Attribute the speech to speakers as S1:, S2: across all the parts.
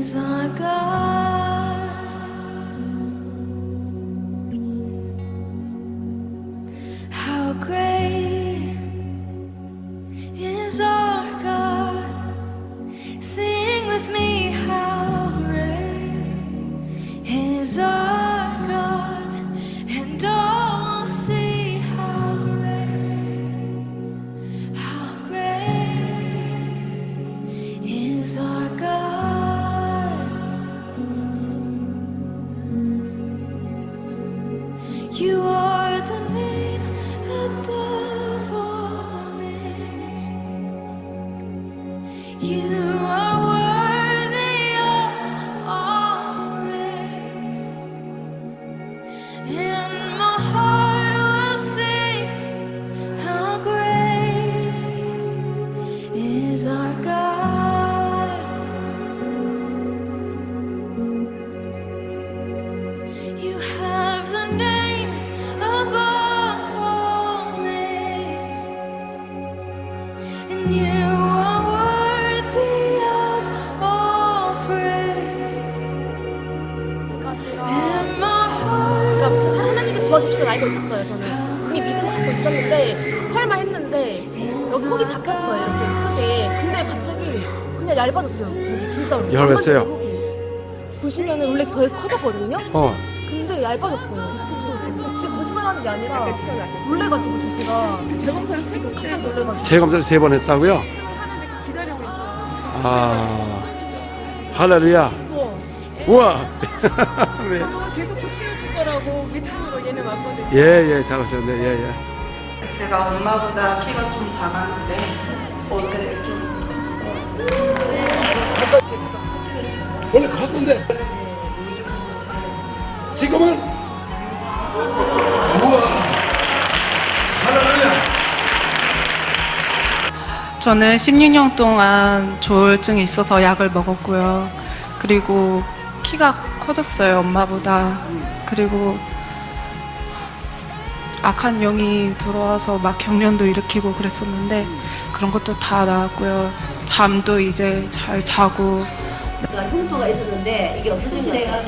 S1: is our God. How great is our God. Sing with me, how great is our God, and all will see how great is our God. You are the name above all names. You are worthy of all praise, and my heart will sing how great is our God. You have the name above all names, and you are worthy of all praise. And my heart
S2: 그러니까 하나님이 도와줄 줄 알고 있었어요. 저는 이미 믿음을 갖고 있었는데 설마 했는데 여기 혹이 잡혔어요. 이렇게 크게. 근데 갑자기 그냥 얇아졌어요. 여기 진짜로.
S3: 얇았어요?
S2: 혹이. 보시면은 원래 덜 커졌거든요. 근데 얇아졌어요. 지금 거짓말하는 게 아니라 놀래가지고 지금 제가 재검사를 지금 깜짝 놀래가지고.
S3: 재검사를 3번 했다고요?
S2: 기다리고 있어요.
S3: 아, 할렐루야. 우와. 네.
S2: 계속 치우칠 거라고 믿음으로 얘는 왔거든요.
S3: 예, 잘하셨네. 예.
S4: 제가 엄마보다 키가 좀 작았는데 어제 좀 컸어요.
S3: 원래 컸는데 지금은 우와. 할렐루야.
S5: 저는 16년 동안 조울증이 있어서 약을 먹었고요. 그리고 키가 커졌어요, 엄마보다. 그리고 악한 영이 들어와서 막 경련도 일으키고 그랬었는데 그런 것도 다 나았고요. 잠도 이제 잘 자고.
S6: 흉터가 있었는데 이게 없어진 거예요.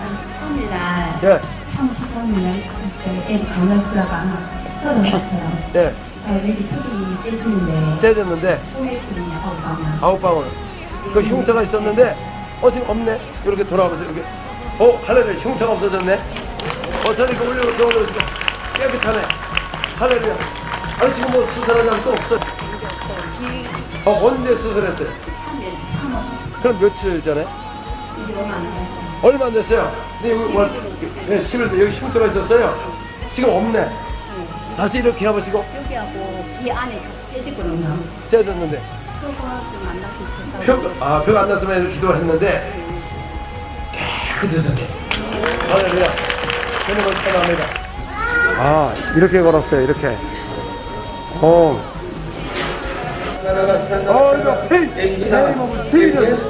S6: 13일 날
S3: 예.
S6: 13일 애기 감염자가 썰어졌어요.
S3: 예.
S6: 애기 속이 째주는데
S3: 째졌는데
S6: 소액이냐 아웃방울.
S3: 9방울. 그 흉터가 있었는데 지금 없네. 이렇게 돌아가면서 이렇게. 할렐루야. 흉터가 없어졌네. 저리가 올려놓고 깨끗하네. 할렐루야. 아니 지금 뭐 수술한 사람 또 없어. 언제 수술했어요?
S6: 13일 3월
S3: 그럼 며칠 전에?
S6: 이제
S3: 얼마 안 됐어요. 근데 여기 네, 10일 여기 흉터가 있었어요. 지금 없네. 다시 이렇게 해보시고.
S6: 여기하고 귀 안에 같이 째지거든요.
S3: 째졌는데.
S6: 표가 좀 안 나서 좋겠다고.
S3: 표가 안 났으면 기도를 했는데 깨끗해졌네. 할렐루야. 하나님을 찬양합니다. 이렇게 걸었어요. 이렇게. 이거 페이. 제이러스.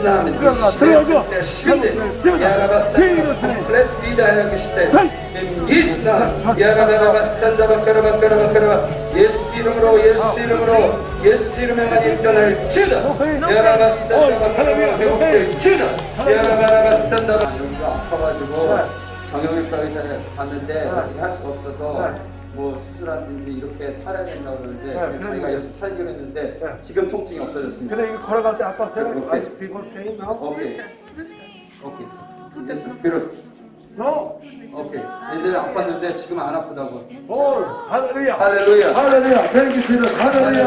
S3: 들어가죠.
S7: 예수 이름으로만 일전을 주다. 여기가 아파가지고 정형외과 의사를 갔는데 어떻게 할 수가 없어서 뭐 수술하든지 이렇게 살아야 된다고 그러는데 자기가 이렇게 살기로 했는데 지금 통증이 없어졌습니다.
S3: 그래 이거 걸어갈 때 아팠어요?
S7: 오케이.
S3: 비볼 페인 나?
S7: 오케이. 됐어. 비록. 오케이. 얘들 아팠는데 지금 안 아프다고.
S3: 할렐루야.
S7: 할렐루야.
S3: 할렐루야. 땡큐 지금 할렐루야.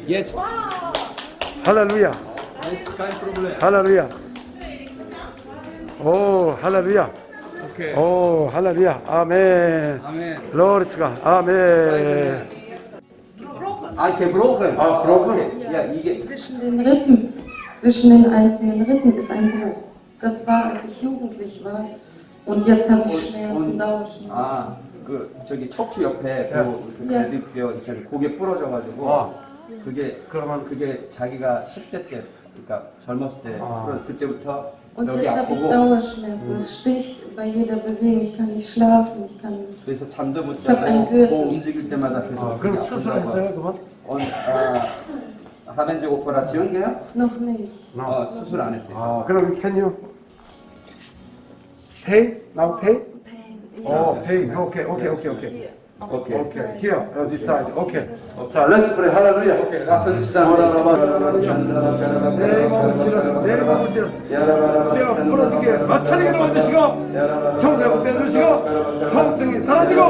S7: Jetzt.
S3: 할렐루야.
S7: Ist kein Problem.
S3: 할렐루야. 할렐루야.
S7: Okay.
S3: 할렐루야. 아멘.
S7: Amen.
S3: Glory to God. 아멘.
S7: gebrochen.
S3: gebrochen.
S7: Ja, 이게
S8: Zwischen den Rippen, zwischen den einzelnen Rippen ist ein Bruch. Das war, als ich jugendlich war. Und jetzt habe ich Schmerzen, Dauerschmerzen.
S7: 저기 척추 옆에 그 고개 부러져가지고 그게 자기가 10대 때, 그러니까 젊었을 때 그때부터
S8: Und
S7: 여기
S8: jetzt habe ich
S7: 아프고
S8: Dauerschmerzen. Es sticht bei jeder Bewegung. Ich kann nicht schlafen. Ich kann nicht.
S7: 그래서 잠도 못
S8: Ich habe einen
S7: 자고
S8: Gürtel.
S7: 뭐 움직일 때마다 계속
S3: 그럼 수술했어요 그만?
S7: Haben Sie Operation gehabt?
S8: Noch nicht.
S7: 수술 안 했어요.
S3: 아, 그럼 can you pay? Now pay? pay. Okay.
S7: 오케이.
S3: Here, this side. Okay. 자, let's pray. 할렐루야.
S7: 오케이. 라선 시장.
S3: 내 몸을 찔렀어. 뛰어 풀어지게 마찰이로 앉으시고 정상 빼주시고 통증이 사라지고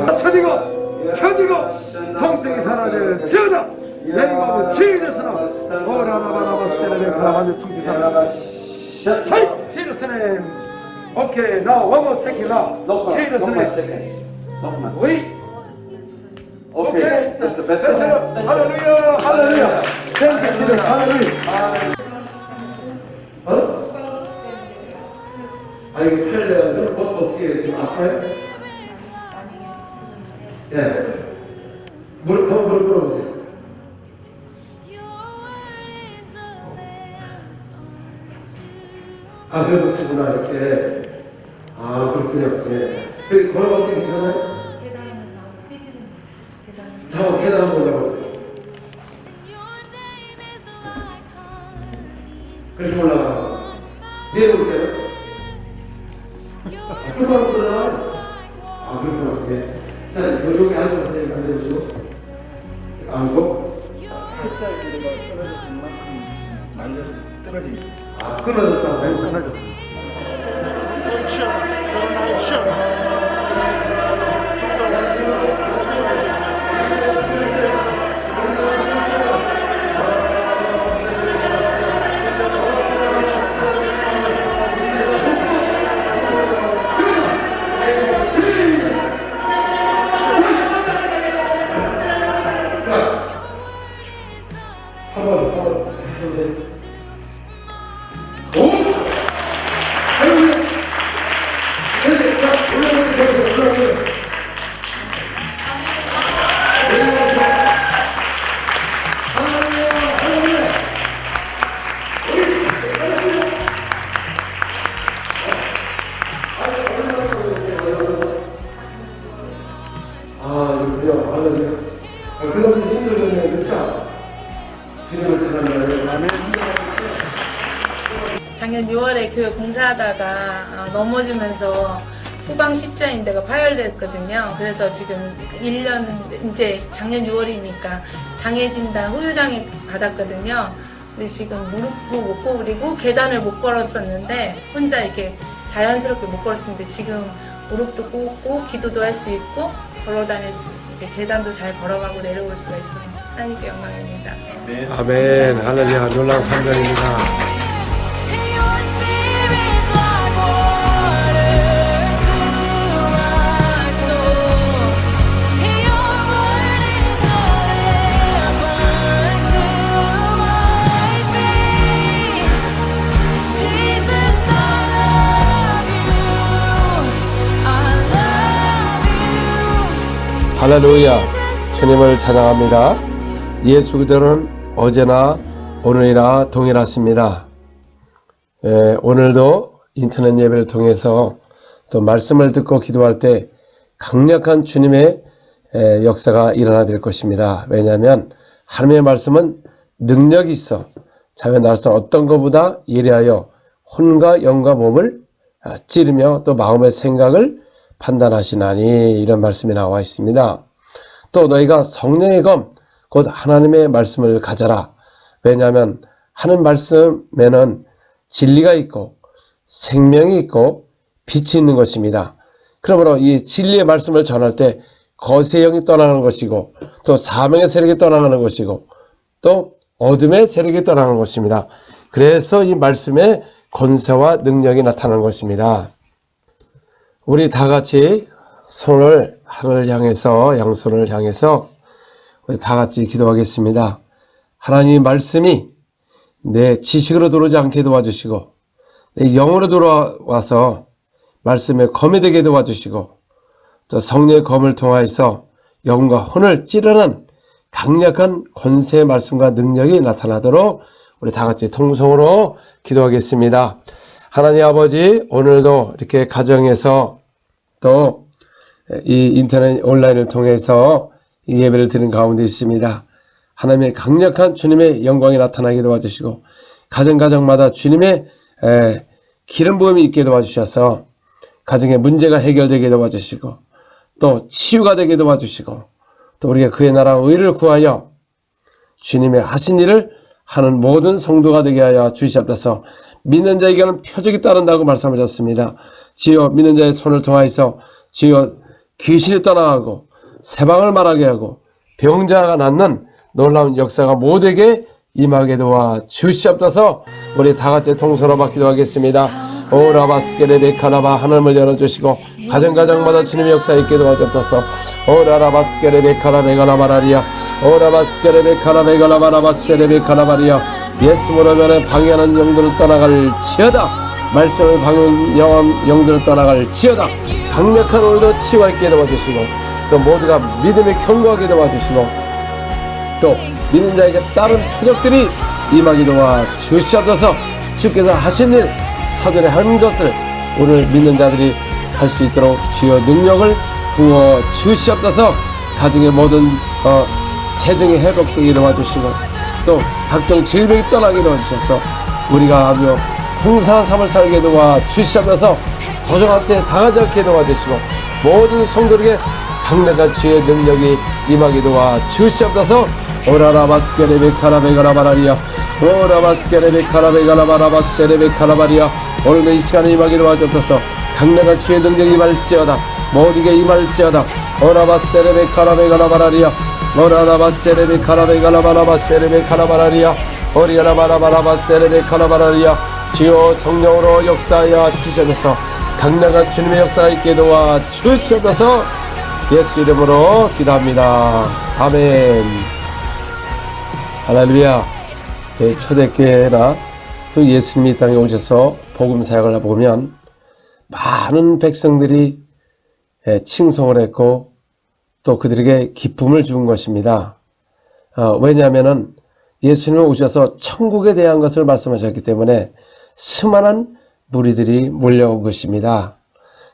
S3: 마찰이고 펴지고 통증이 사라질지어다. 내 몸은 치유되으나 오라라바라바세레네 가라바니 통지사라 사이 치유되으네. 오케이. Now one more take it now. 치유되으네. 위. 오케이. 됐어. 할렐루야. 땡큐 지금 할렐루야. 이거 펴려면 어떻게 해요? 지금 아파요? 예. 무릎 꿇어보세요. 그렇구나 이렇게. 그렇군요. 예. 걸어갈 때 괜찮아요? 계단 한번 올라가보세요. 그렇게 올라가. 위에 올게요. 똑바로 올라가. 그렇구나. 예. 자, 여기 앉아보세요. 앉아보시고. 앉고.
S9: 숫자 길이가 떨어졌을 만큼 날려서 떨어져 있어요.
S3: 끊어졌다고. 끊어졌어. 그런 힘들겠네. 그렇죠? 주님을 찾아내요. 아멘.
S10: 작년 6월에 교회 공사하다가 넘어지면서 후방 십자인대가 파열됐거든요. 그래서 지금 1년, 이제 작년 6월이니까 장애진단 후유장애 받았거든요. 근데 지금 무릎도 못 구부리고 계단을 못 걸었었는데 혼자 이렇게 자연스럽게 못 걸었었는데 지금 무릎도 꿇고 기도도 할 수 있고 걸어 다닐 수 있고 계단도 잘 걸어가고 내려올 수가 있어서 하나님께 영광입니다.
S3: 아멘. 할렐루야. 놀라운 감정입니다.
S1: Your spirit's like water to my soul. Your word is a lamp to my feet. Jesus, I love you.
S3: 할렐루야. 주님을 찬양합니다. 예수 그리스도는 어제나 오늘이나 동일하십니다. 오늘도 인터넷 예배를 통해서 또 말씀을 듣고 기도할 때 강력한 주님의 역사가 일어나야 될 것입니다. 왜냐하면 하나님의 말씀은 능력이 있어 자기의 날선 어떤 것보다 예리하여 혼과 영과 몸을 찌르며 또 마음의 생각을 판단하시나니 이런 말씀이 나와 있습니다. 또 너희가 성령의 검 곧 하나님의 말씀을 가져라. 왜냐하면 하는 말씀에는 진리가 있고 생명이 있고 빛이 있는 것입니다. 그러므로 이 진리의 말씀을 전할 때 거짓의 영이 떠나가는 것이고 또 사명의 세력이 떠나가는 것이고 또 어둠의 세력이 떠나가는 것입니다. 그래서 이 말씀의 권세와 능력이 나타나는 것입니다. 우리 다 같이 손을 하늘을 향해서 양손을 향해서 우리 다 같이 기도하겠습니다. 하나님의 말씀이 내 지식으로 들어오지 않게 도와주시고 내 영으로 들어와서 말씀에 검이 되게 도와주시고 또 성령의 검을 통하여서 영과 혼을 찌르는 강력한 권세의 말씀과 능력이 나타나도록 우리 다 같이 통성으로 기도하겠습니다. 하나님 아버지, 오늘도 이렇게 가정에서 또 이 인터넷 온라인을 통해서 이 예배를 드리는 가운데 있습니다. 하나님의 강력한 주님의 영광이 나타나게 도와주시고 가정가정마다 주님의 기름 부음이 있게 도와주셔서 가정의 문제가 해결되게 도와주시고 또 치유가 되게 도와주시고 또 우리가 그의 나라 의를 구하여 주님의 하신 일을 하는 모든 성도가 되게 하여 주시옵소서. 믿는 자에게는 표적이 따른다고 말씀하셨습니다. 주여 믿는 자의 손을 통하여서 주여 귀신이 떠나가고 세방을 말하게 하고 병자가 낫는 놀라운 역사가 모두에게 임하게 도와 주시옵소서. 우리 다같이 통성으로 기도하겠습니다. 오라바스케레베카라바 하늘을 열어주시고 가정가정마다 주님의 역사 있게 도와주옵소서. 오라바스케레베카라베가라마라리아 오라바스케레베카라베가라마라바스케레베카라바리아 예수 모르면 방해하는 영들을 떠나갈지어다. 말씀을 방해하는 영들을 떠나갈지어다. 강력한 오늘도 치유가 있게 도와주시고 또 모두가 믿음에 견고하게 도와주시고 또 믿는 자에게 다른 표적들이 임하게 도와 주시옵소서. 주께서 하신 일 사전에 한 것을 오늘 믿는 자들이 할 수 있도록 주여 능력을 부어 주시옵소서. 가정의 모든 재정이 회복되게 도와주시고 또 각종 질병이 떠나게 도와주셔서 우리가 아주 풍성한 삶을 살게 도와 주시옵소서. 도적한테 당하지 않게 도와주시고 모든 성도에게 강력한 주의 능력이 임하게 도와 주시옵소서. 오라라바스케레베카라베가라바라리아 오라바스케레베카라베가라바라바스케레베카라바리아 오늘도 이 시간에 임하게 도와주옵소서. 강력한 주의 능력이 임할지어다. 모두에게 임할지어다. 오라바스케레베카라베가라바라리아 오라바스케레베카라베가라바라바스케레베카라바라리아 오리아라바라바라바스케레베카라바라리아 주여 성령으로 역사하여 주시옵소서. 강력한 주님의 역사가 있게 도와 주시옵소서. 예수 이름으로 기도합니다. 아멘. 할렐루야. 초대교회나 또 예수님이 이 땅에 오셔서 복음 사역을 보면 많은 백성들이 칭송을 했고 또 그들에게 기쁨을 준 것입니다. 왜냐하면 예수님이 오셔서 천국에 대한 것을 말씀하셨기 때문에 수많은 무리들이 몰려온 것입니다.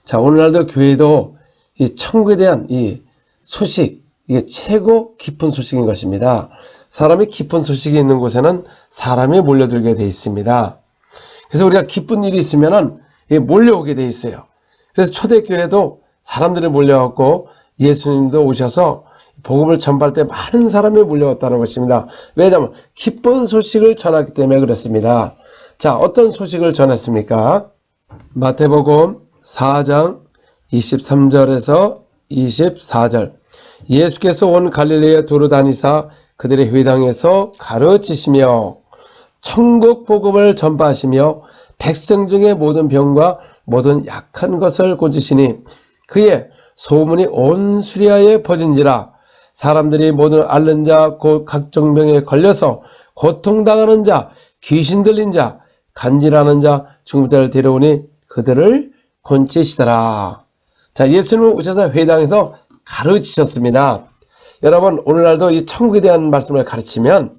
S3: 자, 오늘날도 교회도 이 천국에 대한 이 소식, 이게 최고 깊은 소식인 것입니다. 사람이 깊은 소식이 있는 곳에는 사람이 몰려들게 돼 있습니다. 그래서 우리가 기쁜 일이 있으면은 몰려오게 돼 있어요. 그래서 초대교회도 사람들이 몰려왔고 예수님도 오셔서 복음을 전파할 때 많은 사람이 몰려왔다는 것입니다. 왜냐하면 기쁜 소식을 전하기 때문에 그렇습니다. 자, 어떤 소식을 전했습니까? 마태복음 4장 23절에서 24절 예수께서 온 갈릴리에 두루 다니사 그들의 회당에서 가르치시며 천국 복음을 전파하시며 백성 중의 모든 병과 모든 약한 것을 고치시니 그의 소문이 온 수리아에 퍼진지라. 사람들이 모든 앓는 자 곧 각종 병에 걸려서 고통당하는 자 귀신 들린 자 간질하는 자 죽은 자를 데려오니 그들을 고치시더라. 자, 예수님은 오셔서 회당에서 가르치셨습니다. 여러분, 오늘날도 이 천국에 대한 말씀을 가르치면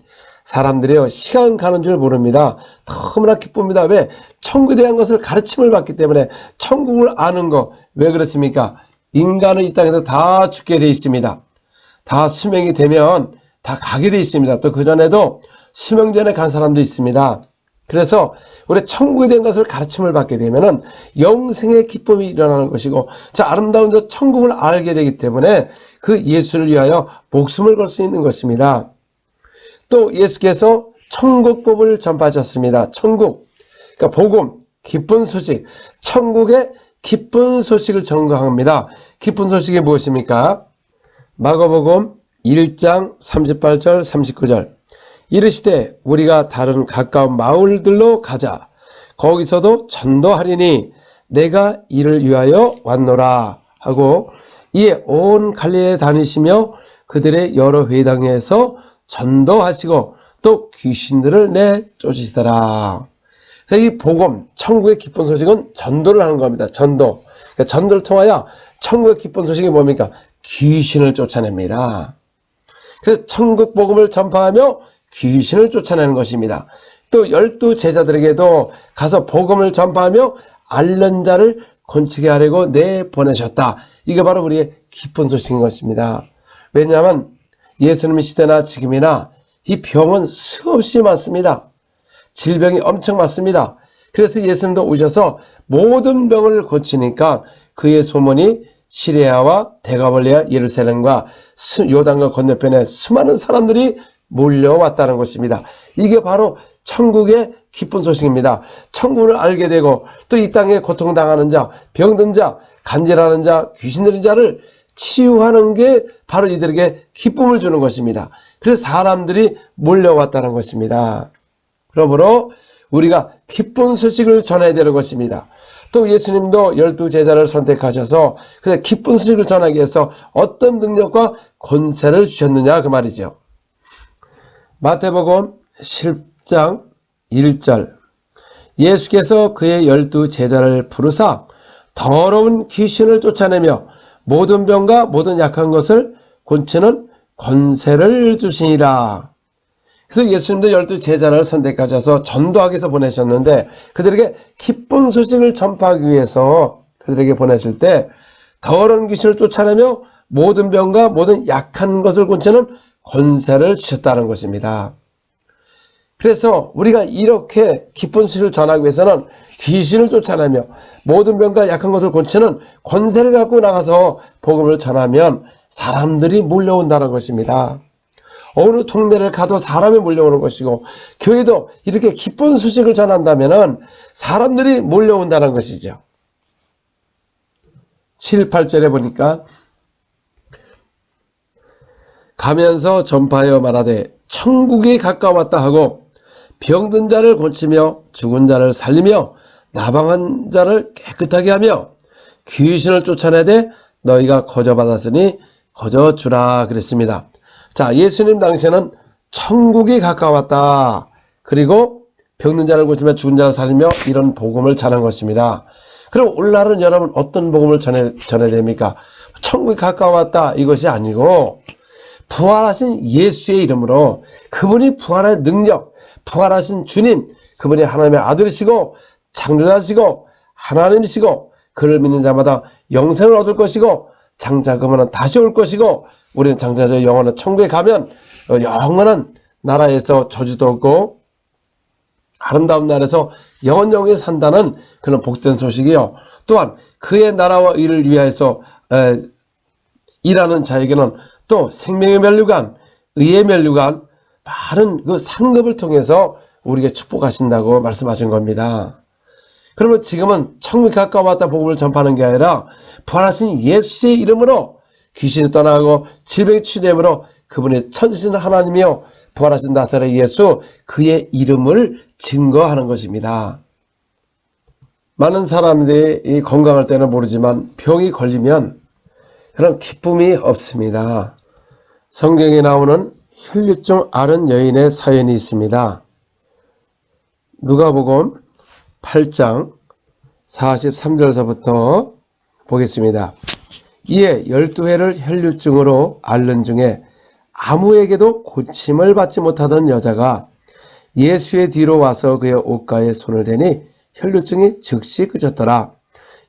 S3: 사람들이요 시간 가는 줄 모릅니다. 너무나 기쁩니다. 왜? 천국에 대한 것을 가르침을 받기 때문에 천국을 아는 거. 왜 그렇습니까? 인간은 이 땅에서 다 죽게 돼 있습니다. 다 수명이 되면 다 가게 돼 있습니다. 또 그전에도 수명 전에 간 사람도 있습니다. 그래서 우리 천국에 대한 것을 가르침을 받게 되면은 영생의 기쁨이 일어나는 것이고, 자, 아름다운 저 천국을 알게 되기 때문에 그 예수를 위하여 목숨을 걸 수 있는 것입니다. 또 예수께서 천국법을 전파하셨습니다. 천국, 그러니까 복음, 기쁜 소식, 천국의 기쁜 소식을 전가합니다. 기쁜 소식이 무엇입니까? 마가복음 1장 38절 39절 이르시되 우리가 다른 가까운 마을들로 가자. 거기서도 전도하리니 내가 이를 위하여 왔노라 하고 이에 온 갈릴리에 다니시며 그들의 여러 회당에서 전도하시고 또 귀신들을 내쫓으시더라. 그래서 이 복음, 천국의 기쁜 소식은 전도를 하는 겁니다. 전도. 그러니까 전도를 통하여 천국의 기쁜 소식이 뭡니까? 귀신을 쫓아냅니다. 그래서 천국 복음을 전파하며 귀신을 쫓아내는 것입니다. 또 12 제자들에게도 가서 복음을 전파하며 앓는 자를 건치게 하려고 내보내셨다. 이게 바로 우리의 기쁜 소식인 것입니다. 왜냐하면 예수님 시대나 지금이나 이 병은 수없이 많습니다. 질병이 엄청 많습니다. 그래서 예수님도 오셔서 모든 병을 고치니까 그의 소문이 시리아와 데가볼리아 예루살렘과 요단강 건너편에 수많은 사람들이 몰려왔다는 것입니다. 이게 바로 천국의 기쁜 소식입니다. 천국을 알게 되고 또 이 땅에 고통당하는 자, 병든 자, 간질하는 자, 귀신 들린 자를 치유하는 게 바로 이들에게 기쁨을 주는 것입니다. 그래서 사람들이 몰려왔다는 것입니다. 그러므로 우리가 기쁜 소식을 전해야 되는 것입니다. 또 예수님도 12제자를 선택하셔서 그 기쁜 소식을 전하기 위해서 어떤 능력과 권세를 주셨느냐 그 말이죠. 마태복음 10장 1절 예수께서 그의 12제자를 부르사 더러운 귀신을 쫓아내며 모든 병과 모든 약한 것을 고치는 권세를 주시니라. 그래서 예수님도 12제자를 선택하셔서 전도하기 위해서 보내셨는데 그들에게 기쁜 소식을 전파하기 위해서 그들에게 보내실 때 더러운 귀신을 쫓아내며 모든 병과 모든 약한 것을 고치는 권세를 주셨다는 것입니다. 그래서 우리가 이렇게 기쁜 소식을 전하기 위해서는 귀신을 쫓아내며 모든 병과 약한 것을 고치는 권세를 갖고 나가서 복음을 전하면 사람들이 몰려온다는 것입니다. 어느 동네를 가도 사람이 몰려오는 것이고 교회도 이렇게 기쁜 소식을 전한다면 사람들이 몰려온다는 것이죠. 7, 8절에 보니까 가면서 전파하여 말하되 천국이 가까웠다 하고 병든 자를 고치며 죽은 자를 살리며 나방한 자를 깨끗하게 하며 귀신을 쫓아내되 너희가 거저받았으니 거저주라 그랬습니다. 자, 예수님 당시에는 천국이 가까웠다. 그리고 병든 자를 고치며 죽은 자를 살리며 이런 복음을 전한 것입니다. 그럼 오늘날은 여러분 어떤 복음을 전해야 됩니까? 천국이 가까웠다 이것이 아니고 부활하신 예수의 이름으로 그분이 부활의 능력, 부활하신 주님, 그분이 하나님의 아들이시고 창조자시고 하나님이시고 그를 믿는 자마다 영생을 얻을 것이고 장차 그분은 다시 올 것이고 우리는 장차 저 영원한 천국에 가면 영원한 나라에서 저주도 없고 아름다운 날에서 영원히 산다는 그런 복된 소식이요. 또한 그의 나라와 의를 위하여서 일하는 자에게는 또 생명의 면류관, 의의 면류관, 많은 그 상급을 통해서 우리에게 축복하신다고 말씀하신 겁니다. 그러면 지금은 천국이 가까웠다 복음을 전파하는 게 아니라 부활하신 예수의 이름으로 귀신이 떠나고 질병이 치유됨으로 그분의 천지신 하나님이요 부활하신 나사렛 예수 그의 이름을 증거하는 것입니다. 많은 사람들이 건강할 때는 모르지만 병이 걸리면 그런 기쁨이 없습니다. 성경에 나오는 혈류증 앓은 여인의 사연이 있습니다. 누가복음 8장 43절서부터 보겠습니다. 이에 12회를 혈류증으로 앓는 중에 아무에게도 고침을 받지 못하던 여자가 예수의 뒤로 와서 그의 옷가에 손을 대니 혈류증이 즉시 그쳤더라.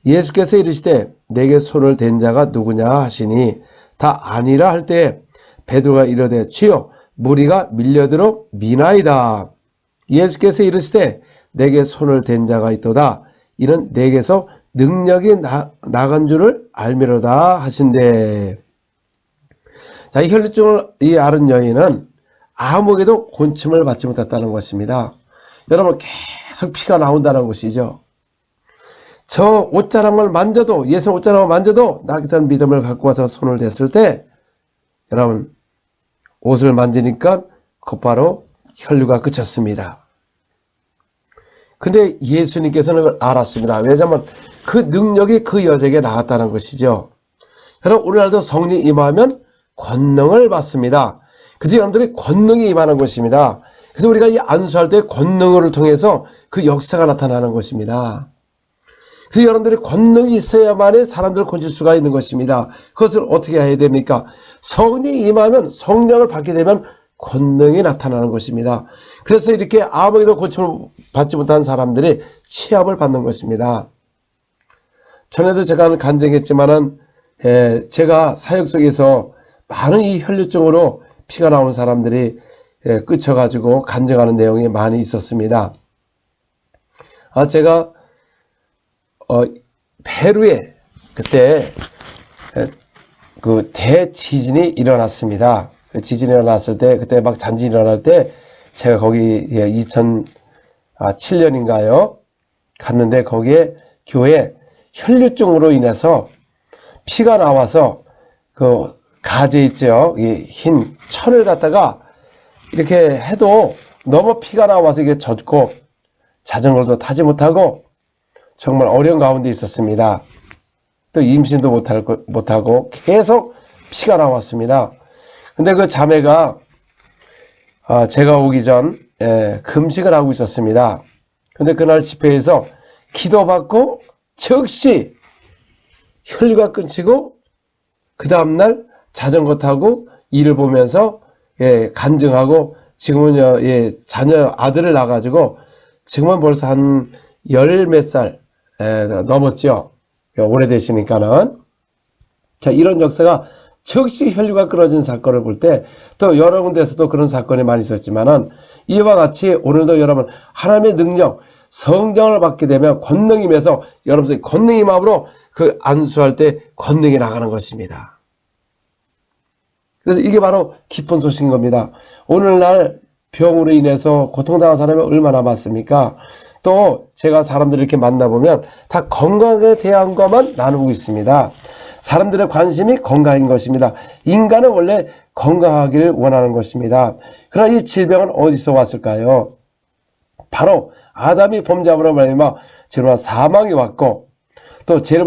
S3: 예수께서 이르시되 내게 손을 댄 자가 누구냐 하시니 다 아니라 할 때에 베드로가 이르되 주여 무리가 밀려들어 미나이다. 예수께서 이르시되 내게 손을 댄 자가 있도다. 이는 내게서 능력이 나간 줄을 알미로다 하신대. 자, 이 혈류증을 앓은 여인은 아무에게도 곤침을 받지 못했다는 것입니다. 여러분 계속 피가 나온다는 것이죠. 저 옷자락을 만져도 예수 옷자락을 만져도 나겠다는 믿음을 갖고 와서 손을 댔을 때 여러분 옷을 만지니까 곧바로 혈류가 그쳤습니다. 근데 예수님께서는 그걸 알았습니다. 왜냐하면 그 능력이 그 여자에게 나왔다는 것이죠. 여러분 오늘날도 성령 임하면 권능을 받습니다. 그래서 여러분들이 권능이 임하는 것입니다. 그래서 우리가 이 안수할 때 권능을 통해서 그 역사가 나타나는 것입니다. 그래서 여러분들이 권능이 있어야만이 사람들을 건질 수가 있는 것입니다. 그것을 어떻게 해야 됩니까? 성령이 임하면 성령을 받게 되면 권능이 나타나는 것입니다. 그래서 이렇게 아무에게도 고침을 받지 못한 사람들이 치압을 받는 것입니다. 전에도 제가 간증했지만은 제가 사역 속에서 많은 이 혈류증으로 피가 나온 사람들이 끄쳐가지고 간증하는 내용이 많이 있었습니다. 제가 페루에 그때 그 대지진이 일어났습니다. 그 지진이 일어났을 때, 그때 막 잔진이 일어날 때 제가 거기 2007년인가요? 갔는데 거기에 교회 혈류증으로 인해서 피가 나와서 그 가재 있죠. 이 흰 철을 갖다가 이렇게 해도 너무 피가 나와서 이게 젖고 자전거도 타지 못하고 정말 어려운 가운데 있었습니다. 또 임신도 못하고 계속 피가 나왔습니다. 근데 그 자매가 제가 오기 전 금식을 하고 있었습니다. 근데 그날 집회에서 기도받고 즉시 혈류가 끊기고 그 다음날 자전거 타고 일을 보면서 간증하고 지금은 자녀 아들을 낳아가지고 지금은 벌써 한 열 몇 살 넘었죠. 오래되시니까는. 자, 이런 역사가 즉시 혈류가 끊어진 사건을 볼 때 또 여러 군데에서도 그런 사건이 많이 있었지만은 이와 같이 오늘도 여러분 하나님의 능력, 성령을 받게 되면 권능임에서 여러분의 권능의 마음으로 그 안수할 때 권능이 나가는 것입니다. 그래서 이게 바로 기쁜 소식인 겁니다. 오늘날 병으로 인해서 고통당한 사람이 얼마나 많습니까? 또 제가 사람들을 이렇게 만나보면 다 건강에 대한 것만 나누고 있습니다. 사람들의 관심이 건강인 것입니다. 인간은 원래 건강하기를 원하는 것입니다. 그러나 이 질병은 어디서 왔을까요? 바로 아담이 범죄함으로 말미암아 죄로 사망이 왔고 또 죄로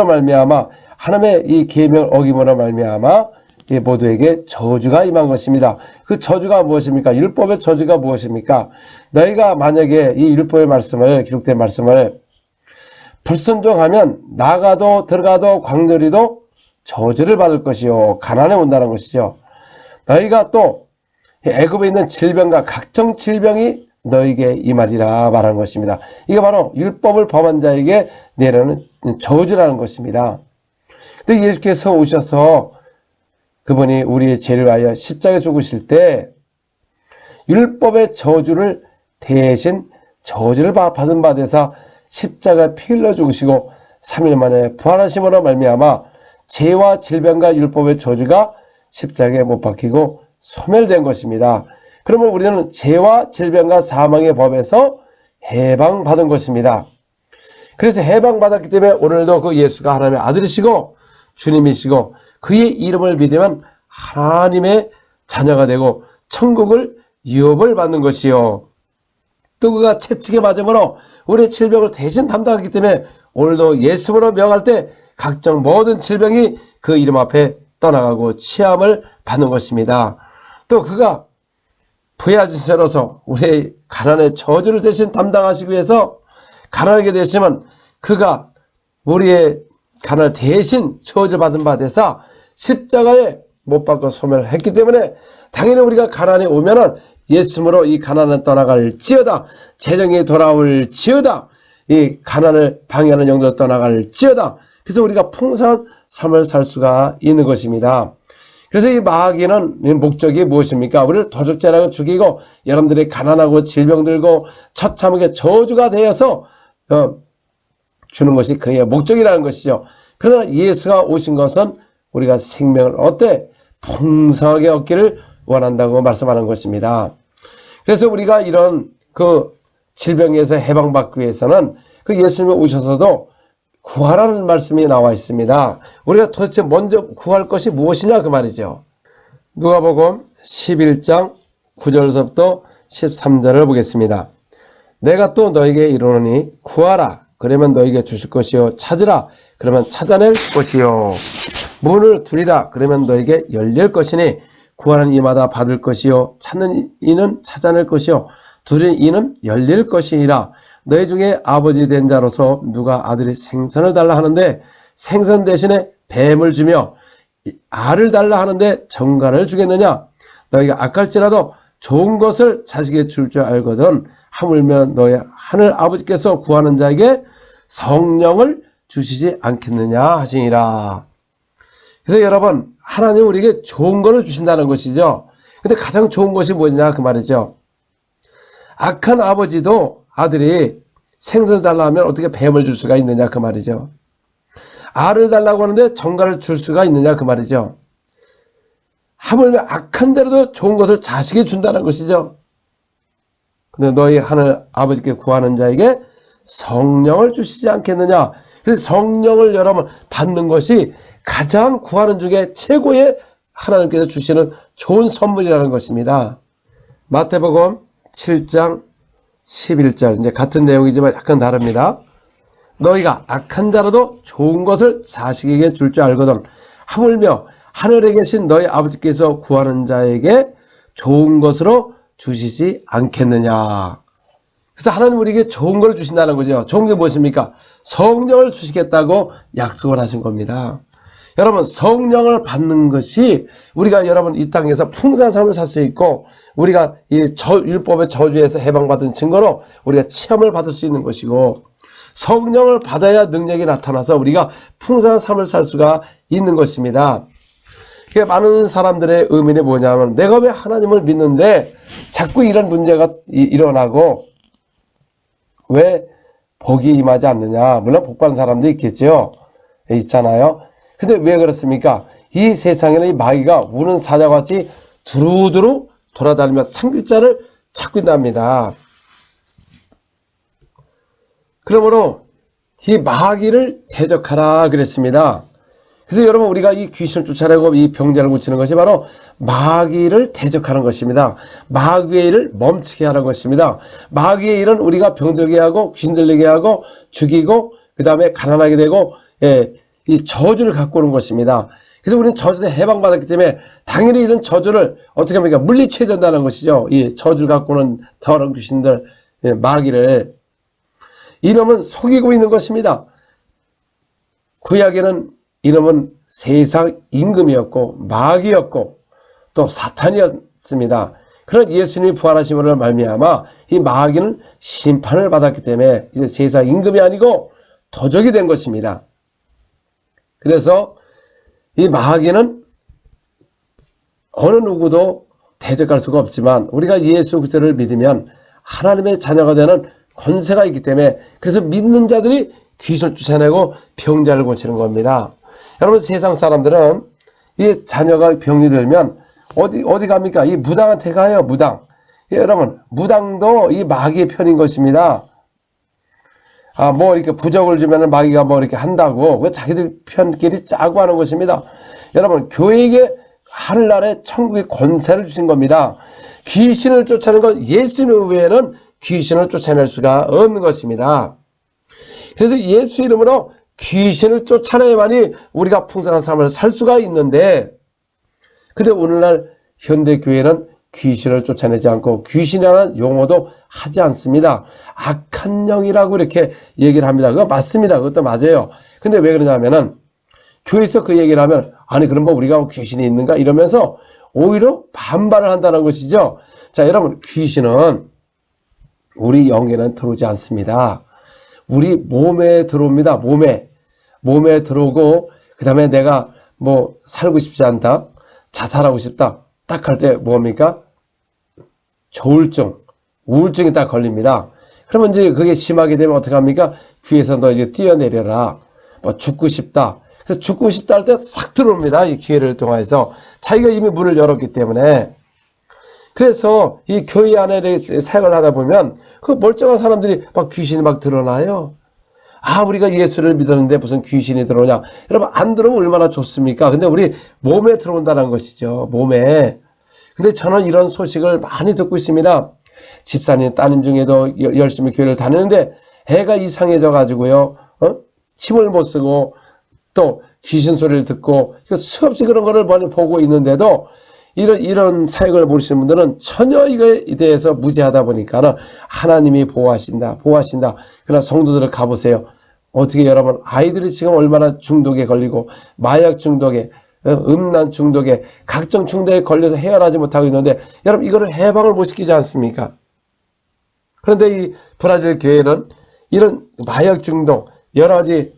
S3: 말미암아 하나님의 이 계명을 어김으로 말미암아 이 모두에게 저주가 임한 것입니다. 그 저주가 무엇입니까? 율법의 저주가 무엇입니까? 너희가 만약에 이 율법의 말씀을 기록된 말씀을 불순종하면 나가도 들어가도 광렬이도 저주를 받을 것이요 가난에 온다는 것이죠. 너희가 또 애굽에 있는 질병과 각종 질병이 너희에게 임하리라 말하는 것입니다. 이게 바로 율법을 범한 자에게 내려는 저주라는 것입니다. 근데 예수께서 오셔서 그분이 우리의 죄를 위하여 십자가에 죽으실 때 율법의 저주를 대신 저주를 받은 바 되사 십자가에 피 흘려 죽으시고 3일 만에 부활하심으로 말미암아 죄와 질병과 율법의 저주가 십자가에 못 박히고 소멸된 것입니다. 그러면 우리는 죄와 질병과 사망의 법에서 해방받은 것입니다. 그래서 해방받았기 때문에 오늘도 그 예수가 하나님의 아들이시고 주님이시고 그의 이름을 믿으면 하나님의 자녀가 되고 천국을 유업을 받는 것이요. 또 그가 채찍에 맞음으로 우리의 질병을 대신 담당하기 때문에 오늘도 예수로 명할 때 각종 모든 질병이 그 이름 앞에 떠나가고 치함을 받는 것입니다. 또 그가 부야지세로서 우리의 가난의 저주를 대신 담당하시기 위해서 가난하게 되시면 그가 우리의 가난을 대신 저주를 받은 바 되사 십자가에 못 박고 소멸을 했기 때문에 당연히 우리가 가난에 오면은 예수님으로 이 가난은 떠나갈지어다, 재정이 돌아올지어다, 이 가난을 방해하는 영도 떠나갈지어다. 그래서 우리가 풍성한 삶을 살 수가 있는 것입니다. 그래서 이 마귀는 목적이 무엇입니까? 우리를 도적질하고 죽이고 여러분들이 가난하고 질병 들고 처참하게 저주가 되어서 주는 것이 그의 목적이라는 것이죠. 그러나 예수가 오신 것은 우리가 생명을 풍성하게 얻기를 원한다고 말씀하는 것입니다. 그래서 우리가 이런 그 질병에서 해방받기 위해서는 그 예수님이 오셔서도 구하라는 말씀이 나와 있습니다. 우리가 도대체 먼저 구할 것이 무엇이냐 그 말이죠. 누가복음 11장 9절부터 13절을 보겠습니다. 내가 또 너에게 이르노니 구하라 그러면 너에게 주실 것이요 찾으라 그러면 찾아낼 것이요 문을 두리라 그러면 너에게 열릴 것이니 구하는 이마다 받을 것이요 찾는 이는 찾아낼 것이요 두드리는 이는 열릴 것이니라. 너희 중에 아버지 된 자로서 누가 아들이 생선을 달라 하는데 생선 대신에 뱀을 주며 알을 달라 하는데 정갈을 주겠느냐? 너희가 악할지라도 좋은 것을 자식에게 줄 줄 알거든 하물며 너희 하늘 아버지께서 구하는 자에게 성령을 주시지 않겠느냐 하시니라. 그래서 여러분, 하나님 우리에게 좋은 거를 주신다는 것이죠. 근데 가장 좋은 것이 뭐냐 그 말이죠. 악한 아버지도 아들이 생선을 달라 하면 어떻게 뱀을 줄 수가 있느냐 그 말이죠. 알을 달라고 하는데 정갈을 줄 수가 있느냐 그 말이죠. 하물며 악한 자라도 좋은 것을 자식이 준다는 것이죠. 근데 너희 하늘 아버지께 구하는 자에게 성령을 주시지 않겠느냐. 그래서 성령을 여러분 받는 것이 가장 구하는 중에 최고의 하나님께서 주시는 좋은 선물이라는 것입니다. 마태복음 7장 11절 이제 같은 내용이지만 약간 다릅니다. 너희가 악한 자라도 좋은 것을 자식에게 줄 줄 알거든 하물며 하늘에 계신 너희 아버지께서 구하는 자에게 좋은 것으로 주시지 않겠느냐. 그래서 하나님 우리에게 좋은 걸 주신다는 거죠. 좋은 게 무엇입니까? 성령을 주시겠다고 약속을 하신 겁니다. 여러분, 성령을 받는 것이 우리가 여러분 이 땅에서 풍성한 삶을 살 수 있고 우리가 이 율법의 저주에서 해방받은 증거로 우리가 체험을 받을 수 있는 것이고 성령을 받아야 능력이 나타나서 우리가 풍성한 삶을 살 수가 있는 것입니다. 많은 사람들의 의문이 뭐냐면 내가 왜 하나님을 믿는데 자꾸 이런 문제가 일어나고 왜 복이 임하지 않느냐. 물론 복받은 사람도 있겠죠. 있잖아요. 근데 왜 그렇습니까? 이 세상에는 이 마귀가 우는 사자같이 두루두루 돌아다니며 상길자를 찾고 있답니다. 그러므로 이 마귀를 대적하라 그랬습니다. 그래서 여러분 우리가 이 귀신을 쫓아내고 이 병자를 고치는 것이 바로 마귀를 대적하는 것입니다. 마귀의 일을 멈추게 하는 것입니다. 마귀의 일은 우리가 병들게 하고 귀신 들리게 하고 죽이고 그 다음에 가난하게 되고 이 저주를 갖고 오는 것입니다. 그래서 우리는 저주에서 해방받았기 때문에 당연히 이런 저주를 어떻게 합니까? 물리쳐야 된다는 것이죠. 이 저주를 갖고 오는 더러운 귀신들, 마귀를. 이놈은 속이고 있는 것입니다. 구약에는 이놈은 세상 임금이었고 마귀였고 또 사탄이었습니다. 그런 예수님이 부활하심으로 말미암아 이 마귀는 심판을 받았기 때문에 이제 세상 임금이 아니고 도적이 된 것입니다. 그래서 이 마귀는 어느 누구도 대적할 수가 없지만 우리가 예수 그리스도를 믿으면 하나님의 자녀가 되는 권세가 있기 때문에 그래서 믿는 자들이 귀신을 쫓아내고 병자를 고치는 겁니다. 여러분 세상 사람들은 이 자녀가 병이 들면 어디 갑니까? 이 무당한테 가요. 무당. 여러분 무당도 이 마귀의 편인 것입니다. 뭐 이렇게 부적을 주면은 마귀가 뭐 이렇게 한다고 그 자기들 편끼리 짜고 하는 것입니다. 여러분 교회에게 하늘나라의 천국의 권세를 주신 겁니다. 귀신을 쫓아내는 건 예수님 외에는 귀신을 쫓아낼 수가 없는 것입니다. 그래서 예수 이름으로 귀신을 쫓아내야만이 우리가 풍성한 삶을 살 수가 있는데 근데 오늘날 현대교회는 귀신을 쫓아내지 않고 귀신이라는 용어도 하지 않습니다. 악한 영이라고 이렇게 얘기를 합니다. 그거 맞습니다. 그것도 맞아요. 근데 왜 그러냐면은 교회에서 그 얘기를 하면 아니 그럼 뭐 우리가 귀신이 있는가 이러면서 오히려 반발을 한다는 것이죠. 자 여러분 귀신은 우리 영에는 들어오지 않습니다. 우리 몸에 들어옵니다. 몸에 들어오고 그 다음에 내가 뭐 살고 싶지 않다 자살하고 싶다 딱 할 때 뭡니까? 조울증, 우울증이 딱 걸립니다. 그러면 이제 그게 심하게 되면 어떻게 합니까? 귀에서 너 이제 뛰어내려라. 뭐 죽고 싶다. 그래서 죽고 싶다 할 때 싹 들어옵니다. 이 기회를 통해서. 자기가 이미 문을 열었기 때문에. 그래서 이 교회 안에 사역을 하다 보면 그 멀쩡한 사람들이 막 귀신이 막 드러나요. 우리가 예수를 믿었는데 무슨 귀신이 들어오냐. 여러분 안 들어오면 얼마나 좋습니까? 근데 우리 몸에 들어온다는 것이죠. 몸에. 근데 저는 이런 소식을 많이 듣고 있습니다. 집사님 따님 중에도 열심히 교회를 다니는데 애가 이상해져 가지고요. 침을 못 쓰고 또 귀신 소리를 듣고 수없이 그런 거를 많이 보고 있는데도 이런 사역을 모르시는 분들은 전혀 이거에 대해서 무지하다 보니까 하나님이 보호하신다. 그러나 성도들을 가보세요. 어떻게 여러분 아이들이 지금 얼마나 중독에 걸리고 마약 중독에 음란 중독에 각종 중독에 걸려서 헤어나지 못하고 있는데 여러분 이거를 해방을 못 시키지 않습니까? 그런데 이 브라질 교회는 이런 마약 중독 여러 가지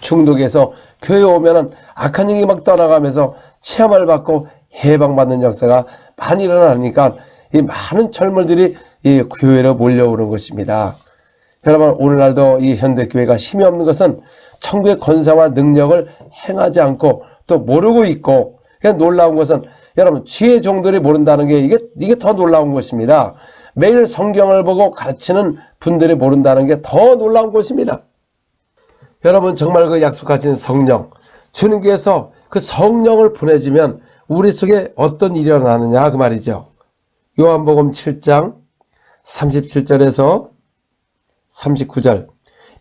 S3: 중독에서 교회 오면은 악한 영이 막 떠나가면서 체험을 받고 해방받는 역사가 많이 일어나니까 이 많은 젊은이들이 이 교회로 몰려오는 것입니다. 여러분, 오늘날도 이 현대교회가 힘이 없는 것은 천국의 권세와 능력을 행하지 않고 또 모르고 있고, 그냥 놀라운 것은 여러분, 지혜 종들이 모른다는 게 이게 더 놀라운 것입니다. 매일 성경을 보고 가르치는 분들이 모른다는 게 더 놀라운 것입니다. 여러분, 정말 그 약속하신 성령, 주님께서 그 성령을 보내주면 우리 속에 어떤 일이 일어나느냐 그 말이죠. 요한복음 7장 37절에서 39절.